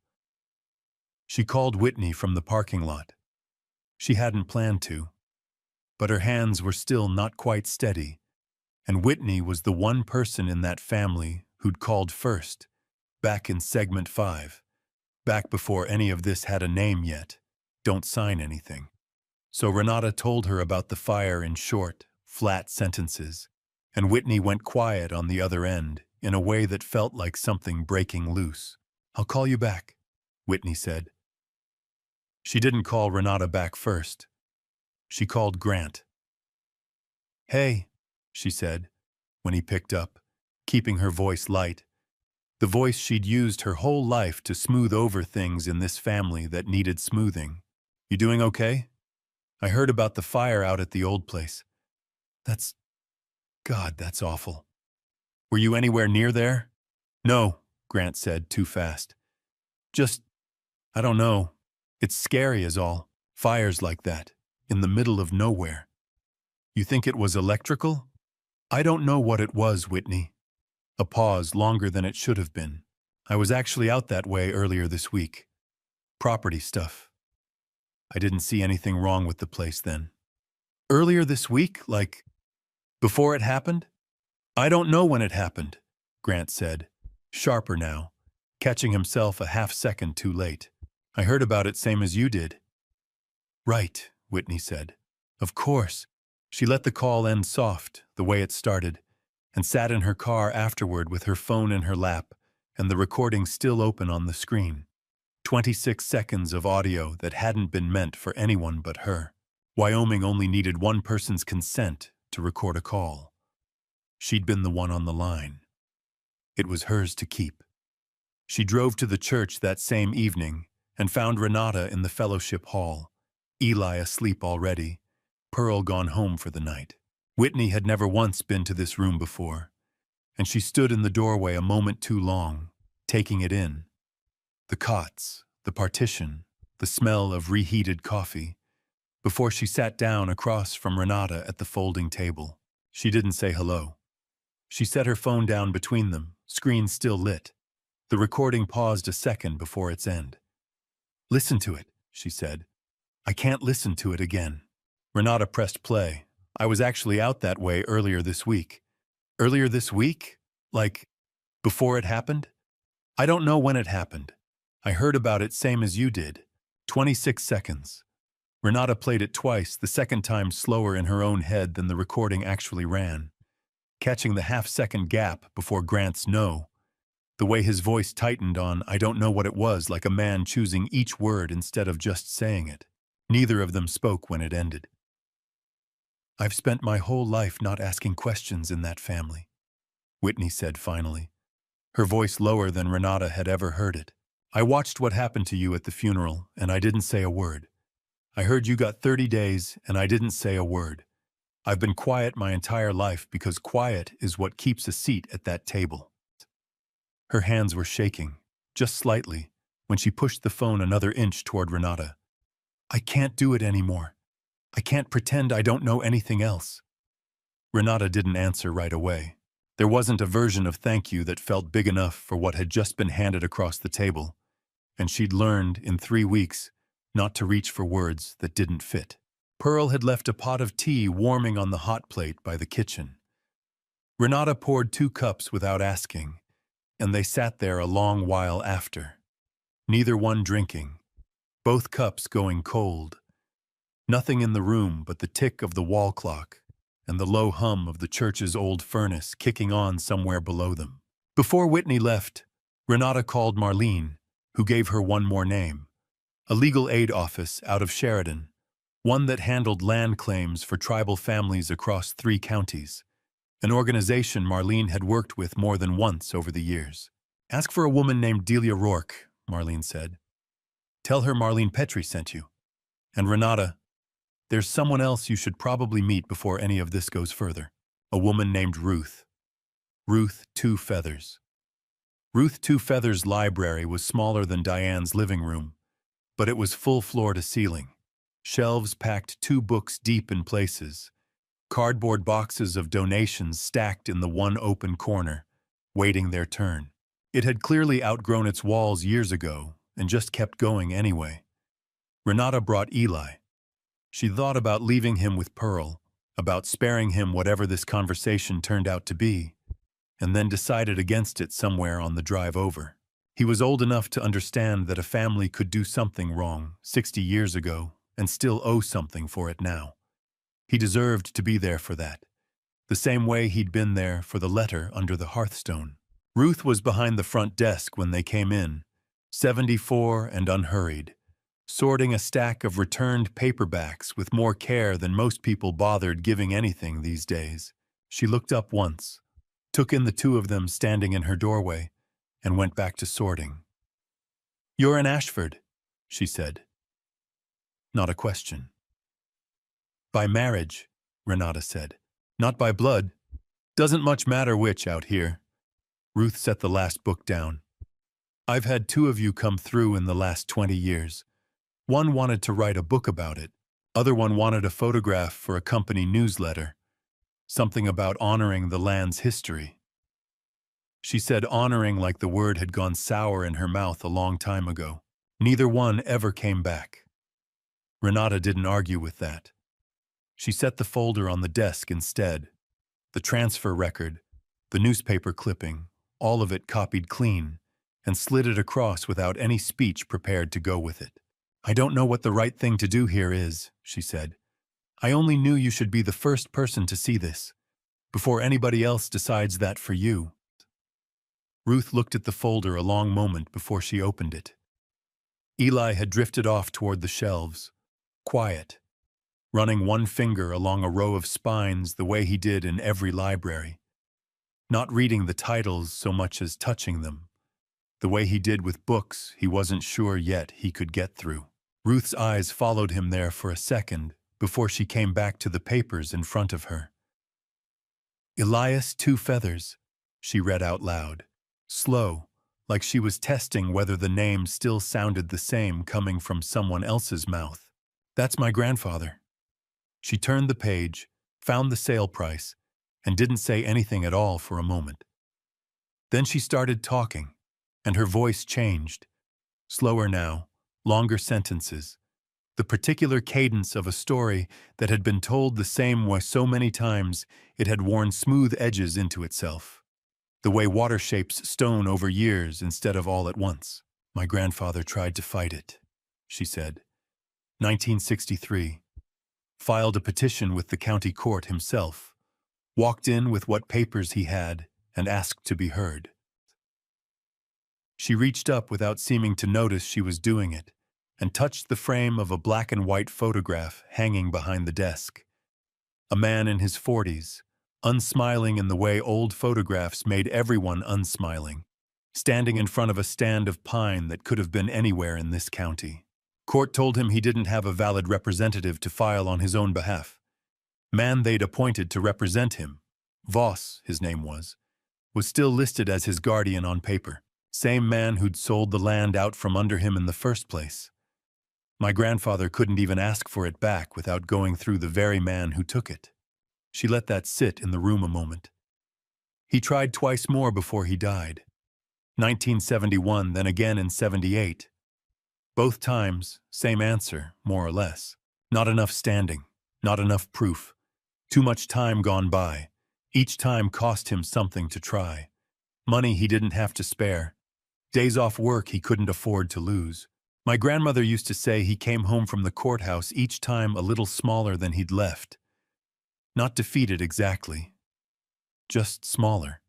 She called Whitney from the parking lot. She hadn't planned to, but her hands were still not quite steady, and Whitney was the one person in that family who'd called first, back in segment 5, back before any of this had a name yet. Don't sign anything. So Renata told her about the fire in short, flat sentences, and Whitney went quiet on the other end in a way that felt like something breaking loose. "I'll call you back," Whitney said. She didn't call Renata back first. She called Grant. "Hey," she said, when he picked up, keeping her voice light, the voice she'd used her whole life to smooth over things in this family that needed smoothing. "You doing okay? I heard about the fire out at the old place. God, that's awful." Were you anywhere near there? No, Grant said, too fast. Just, I don't know. It's scary as all. Fires like that, in the middle of nowhere. You think it was electrical? I don't know what it was, Whitney. A pause longer than it should have been. I was actually out that way earlier this week. Property stuff. I didn't see anything wrong with the place then. Earlier this week, like, before it happened? I don't know when it happened, Grant said, sharper now, catching himself a half-second too late. I heard about it same as you did. Right, Whitney said. Of course. She let the call end soft, the way it started, and sat in her car afterward with her phone in her lap and the recording still open on the screen. 26 seconds of audio that hadn't been meant for anyone but her. Wyoming only needed one person's consent to record a call. She'd been the one on the line. It was hers to keep. She drove to the church that same evening and found Renata in the fellowship hall, Eli asleep already, Pearl gone home for the night. Whitney had never once been to this room before, and she stood in the doorway a moment too long, taking it in. The cots, the partition, the smell of reheated coffee, before she sat down across from Renata at the folding table. She didn't say hello. She set her phone down between them, screen still lit. The recording paused a second before its end. Listen to it, she said. I can't listen to it again. Renata pressed play. I was actually out that way earlier this week. Earlier this week? Like, before it happened? I don't know when it happened. I heard about it same as you did. 26 seconds. Renata played it twice, the second time slower in her own head than the recording actually ran, catching the half-second gap before Grant's no. The way his voice tightened on I don't know what it was, like a man choosing each word instead of just saying it. Neither of them spoke when it ended. I've spent my whole life not asking questions in that family, Whitney said finally, her voice lower than Renata had ever heard it. I watched what happened to you at the funeral, and I didn't say a word. I heard you got 30 days, and I didn't say a word. I've been quiet my entire life because quiet is what keeps a seat at that table. Her hands were shaking, just slightly, when she pushed the phone another inch toward Renata. I can't do it anymore. I can't pretend I don't know anything else. Renata didn't answer right away. There wasn't a version of thank you that felt big enough for what had just been handed across the table, and she'd learned in 3 weeks not to reach for words that didn't fit. Pearl had left a pot of tea warming on the hot plate by the kitchen. Renata poured 2 cups without asking, and they sat there a long while after, neither one drinking, both cups going cold. Nothing in the room but the tick of the wall clock and the low hum of the church's old furnace kicking on somewhere below them. Before Whitney left, Renata called Marlene, who gave her one more name, a legal aid office out of Sheridan, one that handled land claims for tribal families across 3 counties, an organization Marlene had worked with more than once over the years. Ask for a woman named Delia Rourke, Marlene said. Tell her Marlene Petrie sent you. And Renata, there's someone else you should probably meet before any of this goes further. A woman named Ruth. Ruth Two Feathers. Ruth Two Feathers' library was smaller than Diane's living room, but it was full floor to ceiling. Shelves packed 2 books deep in places. Cardboard boxes of donations stacked in the one open corner, waiting their turn. It had clearly outgrown its walls years ago and just kept going anyway. Renata brought Eli. She thought about leaving him with Pearl, about sparing him whatever this conversation turned out to be, and then decided against it somewhere on the drive over. He was old enough to understand that a family could do something wrong 60 years ago and still owe something for it now. He deserved to be there for that, the same way he'd been there for the letter under the hearthstone. Ruth was behind the front desk when they came in, 74 and unhurried, sorting a stack of returned paperbacks with more care than most people bothered giving anything these days. She looked up once, took in the 2 of them standing in her doorway, and went back to sorting. You're in Ashford, she said. Not a question. By marriage, Renata said. Not by blood. Doesn't much matter which out here. Ruth set the last book down. I've had two of you come through in the last 20 years. One wanted to write a book about it. Other one wanted a photograph for a company newsletter. Something about honoring the land's history. She said honoring like the word had gone sour in her mouth a long time ago. Neither one ever came back. Renata didn't argue with that. She set the folder on the desk instead. The transfer record, the newspaper clipping, all of it copied clean, and slid it across without any speech prepared to go with it. I don't know what the right thing to do here is, she said. I only knew you should be the first person to see this, before anybody else decides that for you. Ruth looked at the folder a long moment before she opened it. Eli had drifted off toward the shelves, quiet, running one finger along a row of spines the way he did in every library, not reading the titles so much as touching them, the way he did with books he wasn't sure yet he could get through. Ruth's eyes followed him there for a second before she came back to the papers in front of her. Elias Two Feathers, she read out loud, slow, like she was testing whether the name still sounded the same coming from someone else's mouth. That's my grandfather. She turned the page, found the sale price, and didn't say anything at all for a moment. Then she started talking, and her voice changed. Slower now, longer sentences, the particular cadence of a story that had been told the same way so many times it had worn smooth edges into itself. The way water shapes stone over years instead of all at once. My grandfather tried to fight it, she said. 1963. Filed a petition with the county court himself, walked in with what papers he had, and asked to be heard. She reached up without seeming to notice she was doing it, and touched the frame of a black and white photograph hanging behind the desk. A man in his 40s, unsmiling in the way old photographs made everyone unsmiling, standing in front of a stand of pine that could have been anywhere in this county. Court told him he didn't have a valid representative to file on his own behalf. Man they'd appointed to represent him, Voss, his name was still listed as his guardian on paper. Same man who'd sold the land out from under him in the first place. My grandfather couldn't even ask for it back without going through the very man who took it. She let that sit in the room a moment. He tried twice more before he died. 1971, then again in 78. Both times, same answer, more or less. Not enough standing, not enough proof. Too much time gone by. Each time cost him something to try. Money he didn't have to spare. Days off work he couldn't afford to lose. My grandmother used to say he came home from the courthouse each time a little smaller than he'd left. Not defeated exactly, just smaller.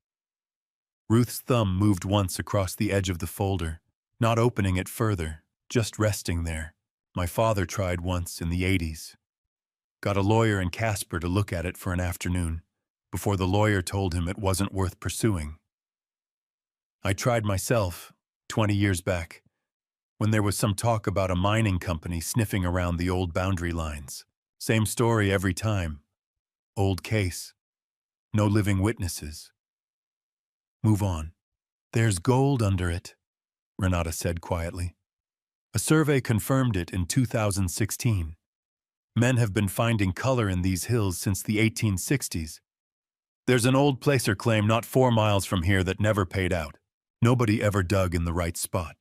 Ruth's thumb moved once across the edge of the folder, not opening it further, just resting there. My father tried once in the 80s. Got a lawyer in Casper to look at it for an afternoon, before the lawyer told him it wasn't worth pursuing. I tried myself, 20 years back, when there was some talk about a mining company sniffing around the old boundary lines. Same story every time. Old case. No living witnesses. Move on. There's gold under it, Renata said quietly. A survey confirmed it in 2016. Men have been finding color in these hills since the 1860s. There's an old placer claim not 4 miles from here that never paid out. Nobody ever dug in the right spot.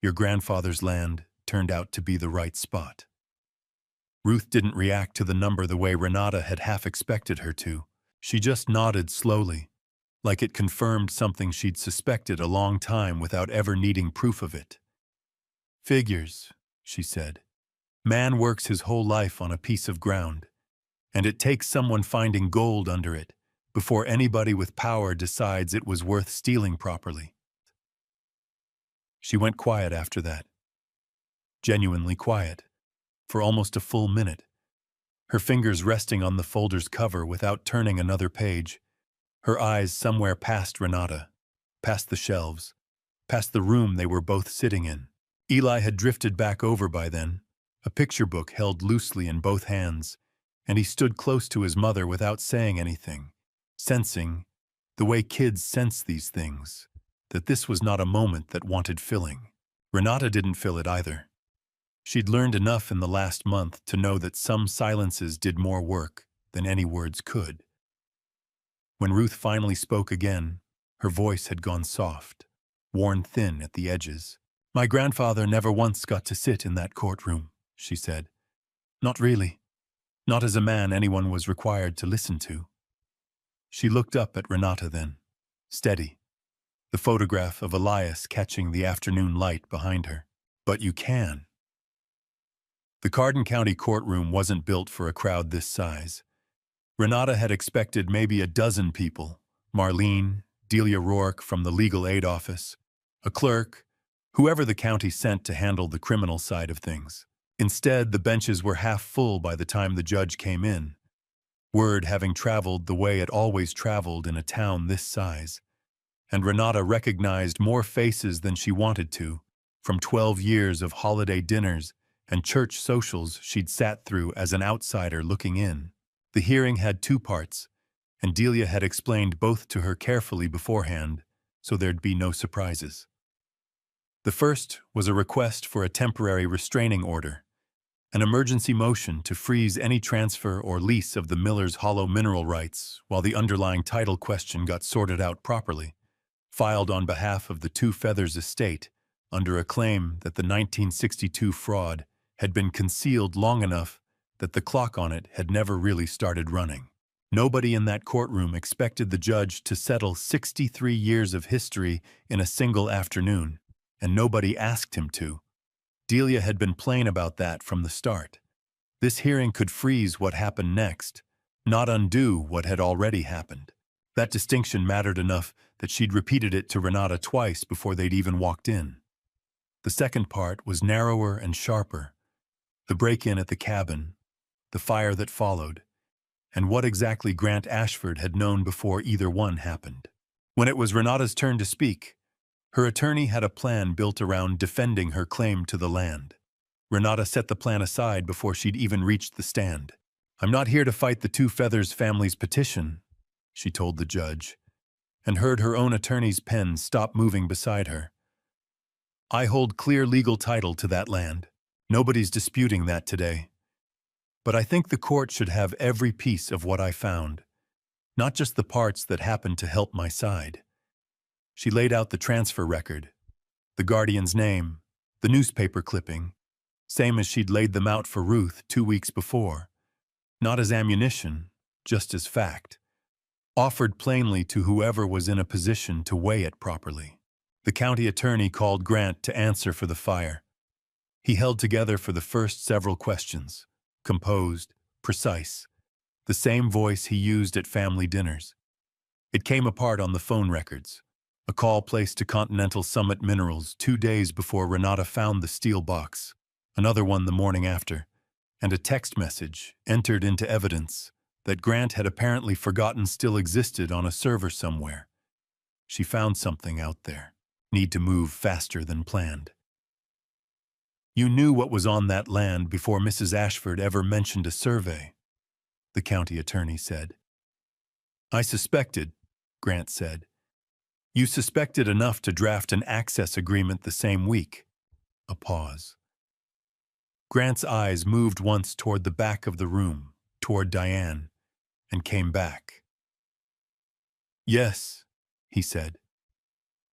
Your grandfather's land turned out to be the right spot. Ruth didn't react to the number the way Renata had half expected her to. She just nodded slowly, like it confirmed something she'd suspected a long time without ever needing proof of it. Figures, she said. Man works his whole life on a piece of ground, and it takes someone finding gold under it before anybody with power decides it was worth stealing properly. She went quiet after that. Genuinely quiet, for almost a full minute, her fingers resting on the folder's cover without turning another page, her eyes somewhere past Renata, past the shelves, past the room they were both sitting in. Eli had drifted back over by then, a picture book held loosely in both hands, and he stood close to his mother without saying anything, sensing, the way kids sense these things, that this was not a moment that wanted filling. Renata didn't fill it either. She'd learned enough in the last month to know that some silences did more work than any words could. When Ruth finally spoke again, her voice had gone soft, worn thin at the edges. "My grandfather never once got to sit in that courtroom," she said. "Not really. Not as a man anyone was required to listen to." She looked up at Renata then, steady, the photograph of Elias catching the afternoon light behind her. "But you can." The Cardin County courtroom wasn't built for a crowd this size. Renata had expected maybe a dozen people: Marlene, Delia Rourke from the legal aid office, a clerk, whoever the county sent to handle the criminal side of things. Instead, the benches were half full by the time the judge came in, word having traveled the way it always traveled in a town this size. And Renata recognized more faces than she wanted to, from 12 years of holiday dinners and church socials she'd sat through as an outsider looking in. The hearing had two parts, and Delia had explained both to her carefully beforehand, so there'd be no surprises. The first was a request for a temporary restraining order, an emergency motion to freeze any transfer or lease of the Miller's Hollow mineral rights while the underlying title question got sorted out properly, filed on behalf of the Two Feathers estate under a claim that the 1962 fraud had been concealed long enough that the clock on it had never really started running. Nobody in that courtroom expected the judge to settle 63 years of history in a single afternoon, and nobody asked him to. Delia had been plain about that from the start. This hearing could freeze what happened next, not undo what had already happened. That distinction mattered enough that she'd repeated it to Renata twice before they'd even walked in. The second part was narrower and sharper: the break-in at the cabin, the fire that followed, and what exactly Grant Ashford had known before either one happened. When it was Renata's turn to speak, her attorney had a plan built around defending her claim to the land. Renata set the plan aside before she'd even reached the stand. "I'm not here to fight the Two Feathers family's petition," she told the judge, and heard her own attorney's pen stop moving beside her. "I hold clear legal title to that land. Nobody's disputing that today. But I think the court should have every piece of what I found, not just the parts that happened to help my side." She laid out the transfer record, the guardian's name, the newspaper clipping, same as she'd laid them out for Ruth 2 weeks before, not as ammunition, just as fact, offered plainly to whoever was in a position to weigh it properly. The county attorney called Grant to answer for the fire. He held together for the first several questions, composed, precise, the same voice he used at family dinners. It came apart on the phone records. A call placed to Continental Summit Minerals 2 days before Renata found the steel box, another one the morning after, and a text message entered into evidence that Grant had apparently forgotten still existed on a server somewhere. She found something out there. Need to move faster than planned. "You knew what was on that land before Mrs. Ashford ever mentioned a survey," the county attorney said. "I suspected," Grant said. "You suspected enough to draft an access agreement the same week." A pause. Grant's eyes moved once toward the back of the room, toward Diane, and came back. "Yes," he said.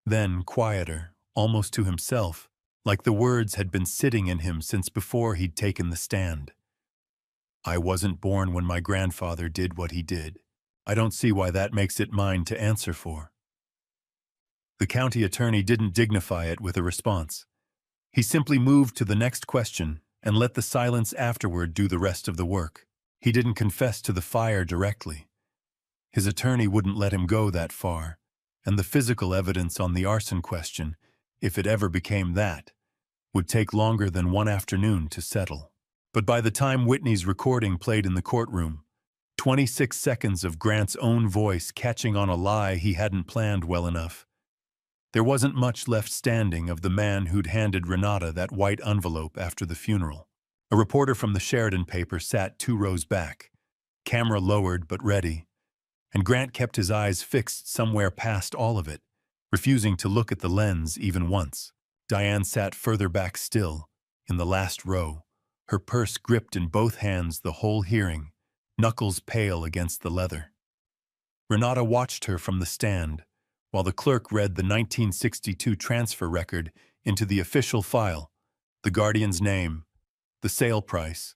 Then, quieter, almost to himself, like the words had been sitting in him since before he'd taken the stand. "I wasn't born when my grandfather did what he did. I don't see why that makes it mine to answer for." The county attorney didn't dignify it with a response. He simply moved to the next question and let the silence afterward do the rest of the work. He didn't confess to the fire directly. His attorney wouldn't let him go that far, and the physical evidence on the arson question, if it ever became that, would take longer than one afternoon to settle. But by the time Whitney's recording played in the courtroom, 26 seconds of Grant's own voice catching on a lie he hadn't planned well enough, there wasn't much left standing of the man who'd handed Renata that white envelope after the funeral. A reporter from the Sheridan paper sat 2 rows back, camera lowered but ready, and Grant kept his eyes fixed somewhere past all of it, refusing to look at the lens even once. Diane sat further back still, in the last row, her purse gripped in both hands the whole hearing, knuckles pale against the leather. Renata watched her from the stand, while the clerk read the 1962 transfer record into the official file, the guardian's name, the sale price,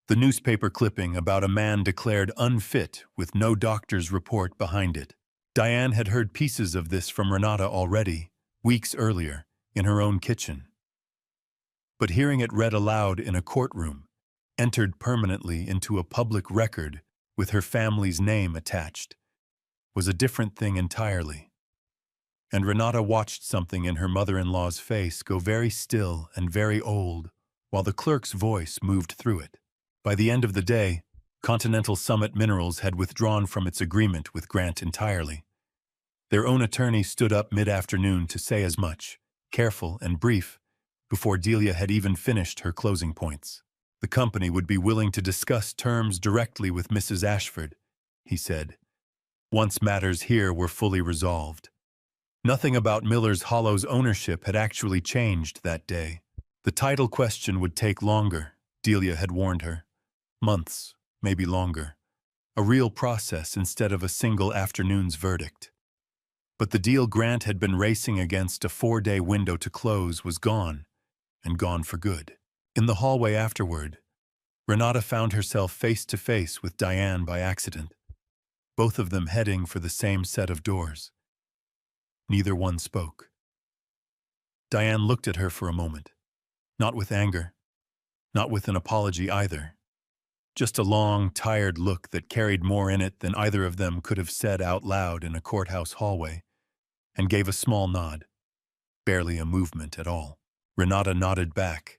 the newspaper clipping about a man declared unfit with no doctor's report behind it. Diane had heard pieces of this from Renata already, weeks earlier, in her own kitchen. But hearing it read aloud in a courtroom, entered permanently into a public record with her family's name attached, was a different thing entirely. And Renata watched something in her mother-in-law's face go very still and very old, while the clerk's voice moved through it. By the end of the day, Continental Summit Minerals had withdrawn from its agreement with Grant entirely. Their own attorney stood up mid-afternoon to say as much, careful and brief, before Delia had even finished her closing points. The company would be willing to discuss terms directly with Mrs. Ashford, he said, once matters here were fully resolved. Nothing about Miller's Hollow's ownership had actually changed that day. The title question would take longer, Delia had warned her. Months, maybe longer. A real process instead of a single afternoon's verdict. But the deal Grant had been racing against a 4-day window to close was gone, and gone for good. In the hallway afterward, Renata found herself face to face with Diane by accident, both of them heading for the same set of doors. Neither one spoke. Diane looked at her for a moment, not with anger, not with an apology either. Just a long, tired look that carried more in it than either of them could have said out loud in a courthouse hallway, and gave a small nod, barely a movement at all. Renata nodded back.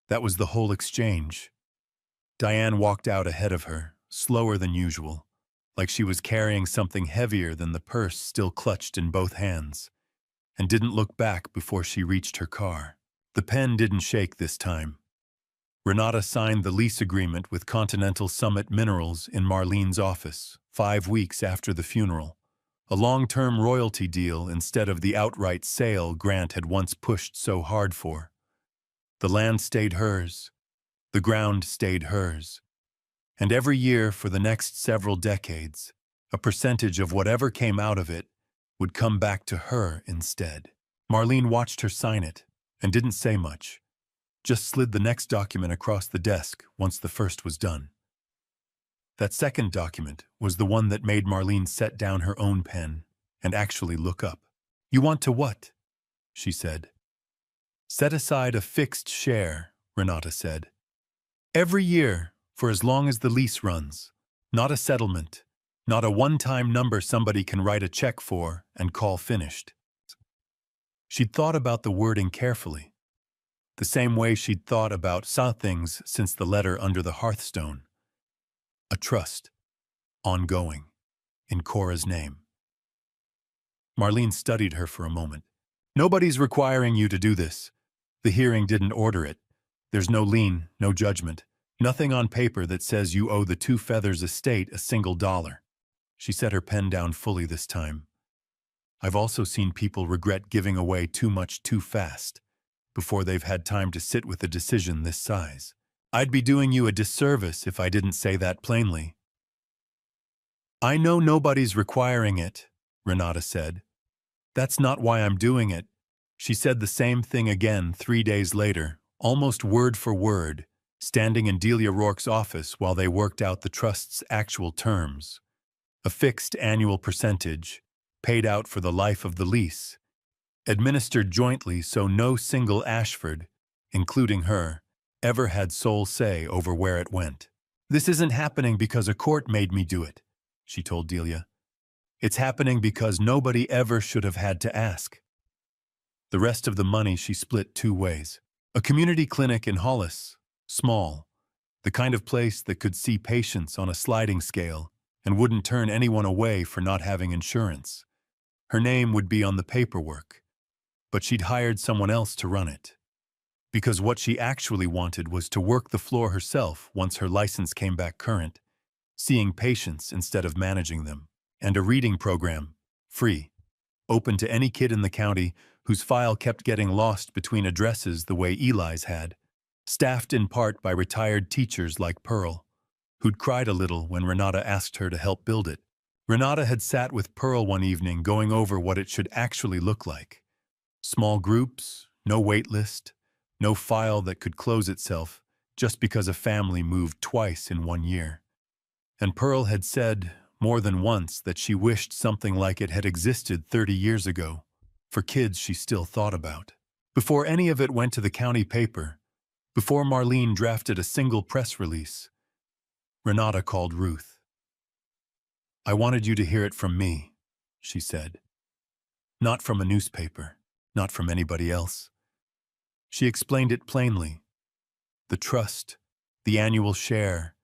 That was the whole exchange. Diane walked out ahead of her, slower than usual, like she was carrying something heavier than the purse still clutched in both hands, and didn't look back before she reached her car. The pen didn't shake this time. Renata signed the lease agreement with Continental Summit Minerals in Marlene's office, 5 weeks after the funeral. A long-term royalty deal instead of the outright sale Grant had once pushed so hard for. The land stayed hers. The ground stayed hers. And every year for the next several decades, a percentage of whatever came out of it would come back to her instead. Marlene watched her sign it and didn't say much. Just slid the next document across the desk once the first was done. That second document was the one that made Marlene set down her own pen and actually look up. "You want to what?" she said. "Set aside a fixed share," Renata said. "Every year, for as long as the lease runs. Not a settlement, not a one-time number somebody can write a check for and call finished." She'd thought about the wording carefully, the same way she'd thought about some things since the letter under the hearthstone. A trust, ongoing, in Cora's name. Marlene studied her for a moment. "Nobody's requiring you to do this. The hearing didn't order it. There's no lien, no judgment, nothing on paper that says you owe the Two Feathers estate a single dollar." She set her pen down fully this time. "I've also seen people regret giving away too much too fast, before they've had time to sit with a decision this size. I'd be doing you a disservice if I didn't say that plainly." "I know nobody's requiring it," Renata said. "That's not why I'm doing it." She said the same thing again 3 days later, almost word for word, standing in Delia Rourke's office while they worked out the trust's actual terms. A fixed annual percentage, paid out for the life of the lease, administered jointly so no single Ashford, including her, ever had sole say over where it went. "This isn't happening because a court made me do it," she told Delia. "It's happening because nobody ever should have had to ask." The rest of the money she split 2 ways. A community clinic in Hollis, small, the kind of place that could see patients on a sliding scale and wouldn't turn anyone away for not having insurance. Her name would be on the paperwork, but she'd hired someone else to run it. Because what she actually wanted was to work the floor herself once her license came back current, seeing patients instead of managing them, and a reading program, free, open to any kid in the county whose file kept getting lost between addresses the way Eli's had, staffed in part by retired teachers like Pearl, who'd cried a little when Renata asked her to help build it. Renata had sat with Pearl one evening going over what it should actually look like. Small groups, no wait list, no file that could close itself just because a family moved twice in 1 year. And Pearl had said more than once that she wished something like it had existed 30 years ago, for kids she still thought about. Before any of it went to the county paper, before Marlene drafted a single press release, Renata called Ruth. "I wanted you to hear it from me," she said. "Not from a newspaper, not from anybody else." She explained it plainly. The trust, the annual share,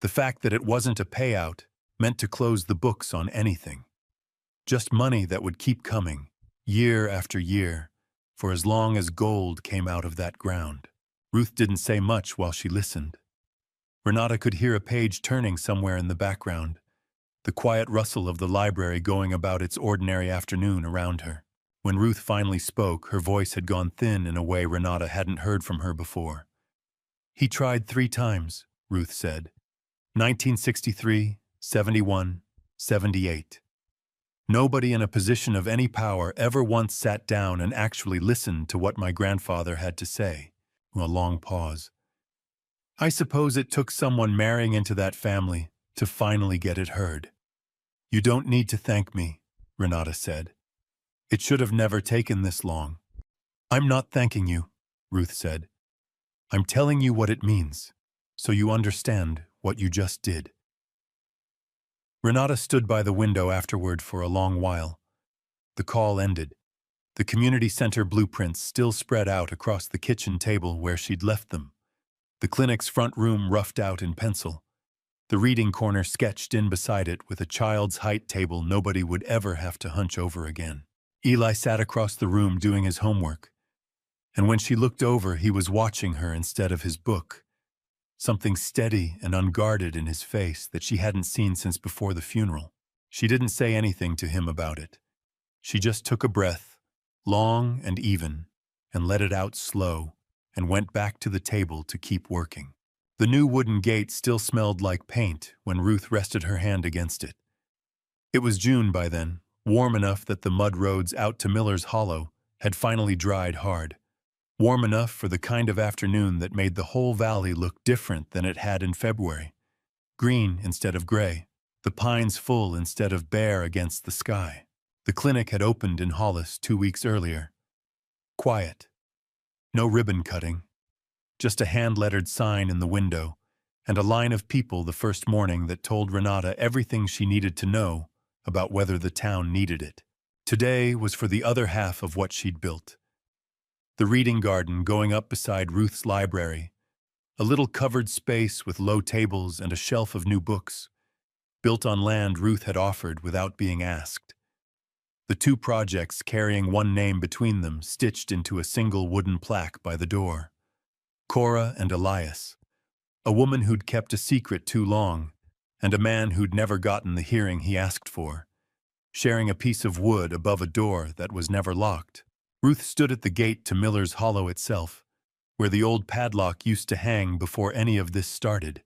the fact that it wasn't a payout meant to close the books on anything. Just money that would keep coming, year after year, for as long as gold came out of that ground. Ruth didn't say much while she listened. Renata could hear a page turning somewhere in the background, the quiet rustle of the library going about its ordinary afternoon around her. When Ruth finally spoke, her voice had gone thin in a way Renata hadn't heard from her before. "He tried 3 times, Ruth said. 1963, 71, 78. Nobody in a position of any power ever once sat down and actually listened to what my grandfather had to say." A long pause. "I suppose it took someone marrying into that family to finally get it heard." "You don't need to thank me," Renata said. "It should have never taken this long." "I'm not thanking you," Ruth said. "I'm telling you what it means, so you understand what you just did." Renata stood by the window afterward for a long while. The call ended. The community center blueprints still spread out across the kitchen table where she'd left them. The clinic's front room roughed out in pencil. The reading corner sketched in beside it with a child's height table nobody would ever have to hunch over again. Eli sat across the room doing his homework, and when she looked over, he was watching her instead of his book. Something steady and unguarded in his face that she hadn't seen since before the funeral. She didn't say anything to him about it. She just took a breath, long and even, and let it out slow, and went back to the table to keep working. The new wooden gate still smelled like paint when Ruth rested her hand against it. It was June by then, warm enough that the mud roads out to Miller's Hollow had finally dried hard. Warm enough for the kind of afternoon that made the whole valley look different than it had in February. Green instead of gray, the pines full instead of bare against the sky. The clinic had opened in Hollis 2 weeks earlier. Quiet. No ribbon cutting. Just a hand-lettered sign in the window, and a line of people the first morning that told Renata everything she needed to know about whether the town needed it. Today was for the other half of what she'd built. The reading garden going up beside Ruth's library, a little covered space with low tables and a shelf of new books, built on land Ruth had offered without being asked. The 2 projects carrying one name between them stitched into a single wooden plaque by the door. Cora and Elias, a woman who'd kept a secret too long, and a man who'd never gotten the hearing he asked for, sharing a piece of wood above a door that was never locked. Ruth stood at the gate to Miller's Hollow itself, where the old padlock used to hang before any of this started,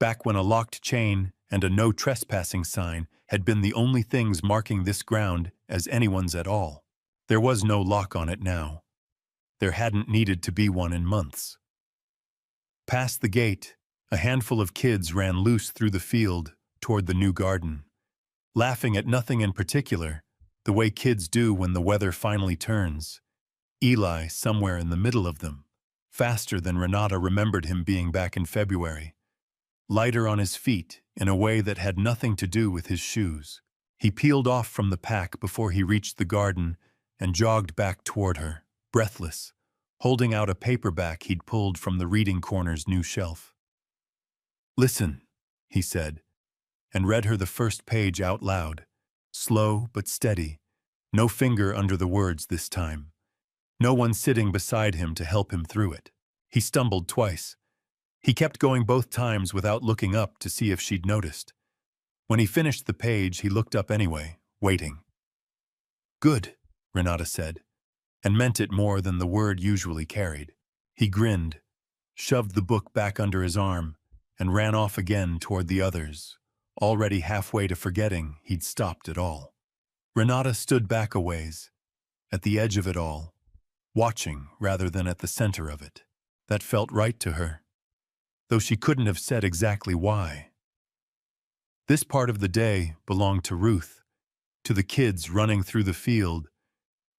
back when a locked chain and a no trespassing sign had been the only things marking this ground as anyone's at all. There was no lock on it now. There hadn't needed to be one in months. Past the gate, a handful of kids ran loose through the field toward the new garden, laughing at nothing in particular, the way kids do when the weather finally turns. Eli somewhere in the middle of them, faster than Renata remembered him being back in February, lighter on his feet in a way that had nothing to do with his shoes. He peeled off from the pack before he reached the garden and jogged back toward her, breathless, holding out a paperback he'd pulled from the reading corner's new shelf. "Listen," he said, and read her the first page out loud, slow but steady, no finger under the words this time, no one sitting beside him to help him through it. He stumbled twice, He kept going both times without looking up to see if she'd noticed. When he finished the page, he looked up anyway, waiting. "Good," Renata said, and meant it more than the word usually carried. He grinned, shoved the book back under his arm, and ran off again toward the others, already halfway to forgetting he'd stopped at all. Renata stood back a ways, at the edge of it all, watching rather than at the center of it. That felt right to her, though she couldn't have said exactly why. This part of the day belonged to Ruth, to the kids running through the field,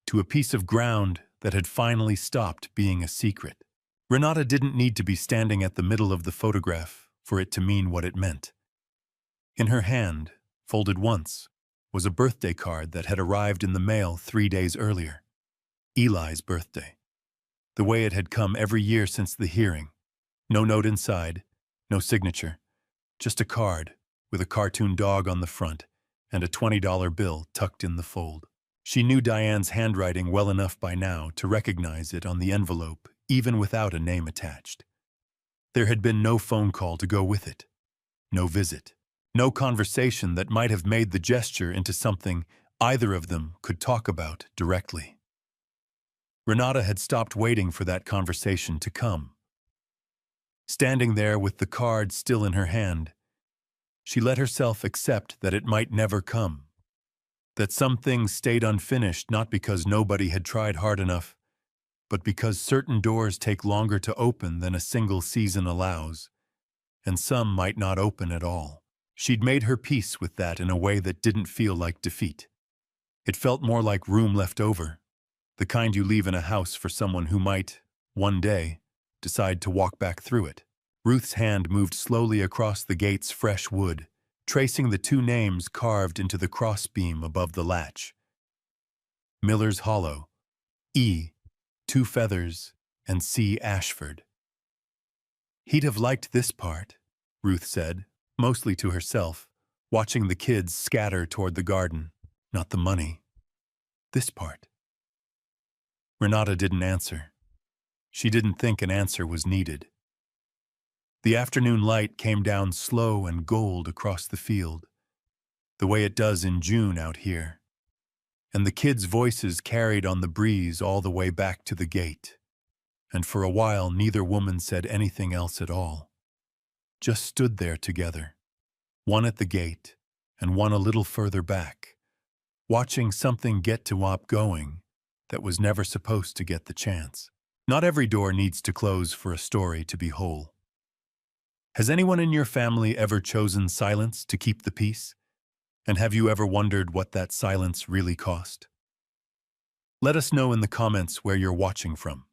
to a piece of ground that had finally stopped being a secret. Renata didn't need to be standing at the middle of the photograph for it to mean what it meant. In her hand, folded once, was a birthday card that had arrived in the mail 3 days earlier. Eli's birthday. The way it had come every year since the hearing. No note inside, no signature, just a card with a cartoon dog on the front and a $20 bill tucked in the fold. She knew Diane's handwriting well enough by now to recognize it on the envelope, even without a name attached. There had been no phone call to go with it, no visit, no conversation that might have made the gesture into something either of them could talk about directly. Renata had stopped waiting for that conversation to come. Standing there with the card still in her hand, she let herself accept that it might never come, that some things stayed unfinished not because nobody had tried hard enough, but because certain doors take longer to open than a single season allows, and some might not open at all. She'd made her peace with that in a way that didn't feel like defeat. It felt more like room left over, the kind you leave in a house for someone who might, one day, decide to walk back through it. Ruth's hand moved slowly across the gate's fresh wood, tracing the 2 names carved into the crossbeam above the latch. Miller's Hollow, E, 2 feathers, and C. Ashford. He'd have liked this part, Ruth said, mostly to herself, watching the kids scatter toward the garden, not the money. This part. Renata didn't answer. She didn't think an answer was needed. The afternoon light came down slow and gold across the field, the way it does in June out here, and the kids' voices carried on the breeze all the way back to the gate, and for a while neither woman said anything else at all, just stood there together, one at the gate and one a little further back, watching something get to up going that was never supposed to get the chance. Not every door needs to close for a story to be whole. Has anyone in your family ever chosen silence to keep the peace? And have you ever wondered what that silence really cost? Let us know in the comments where you're watching from.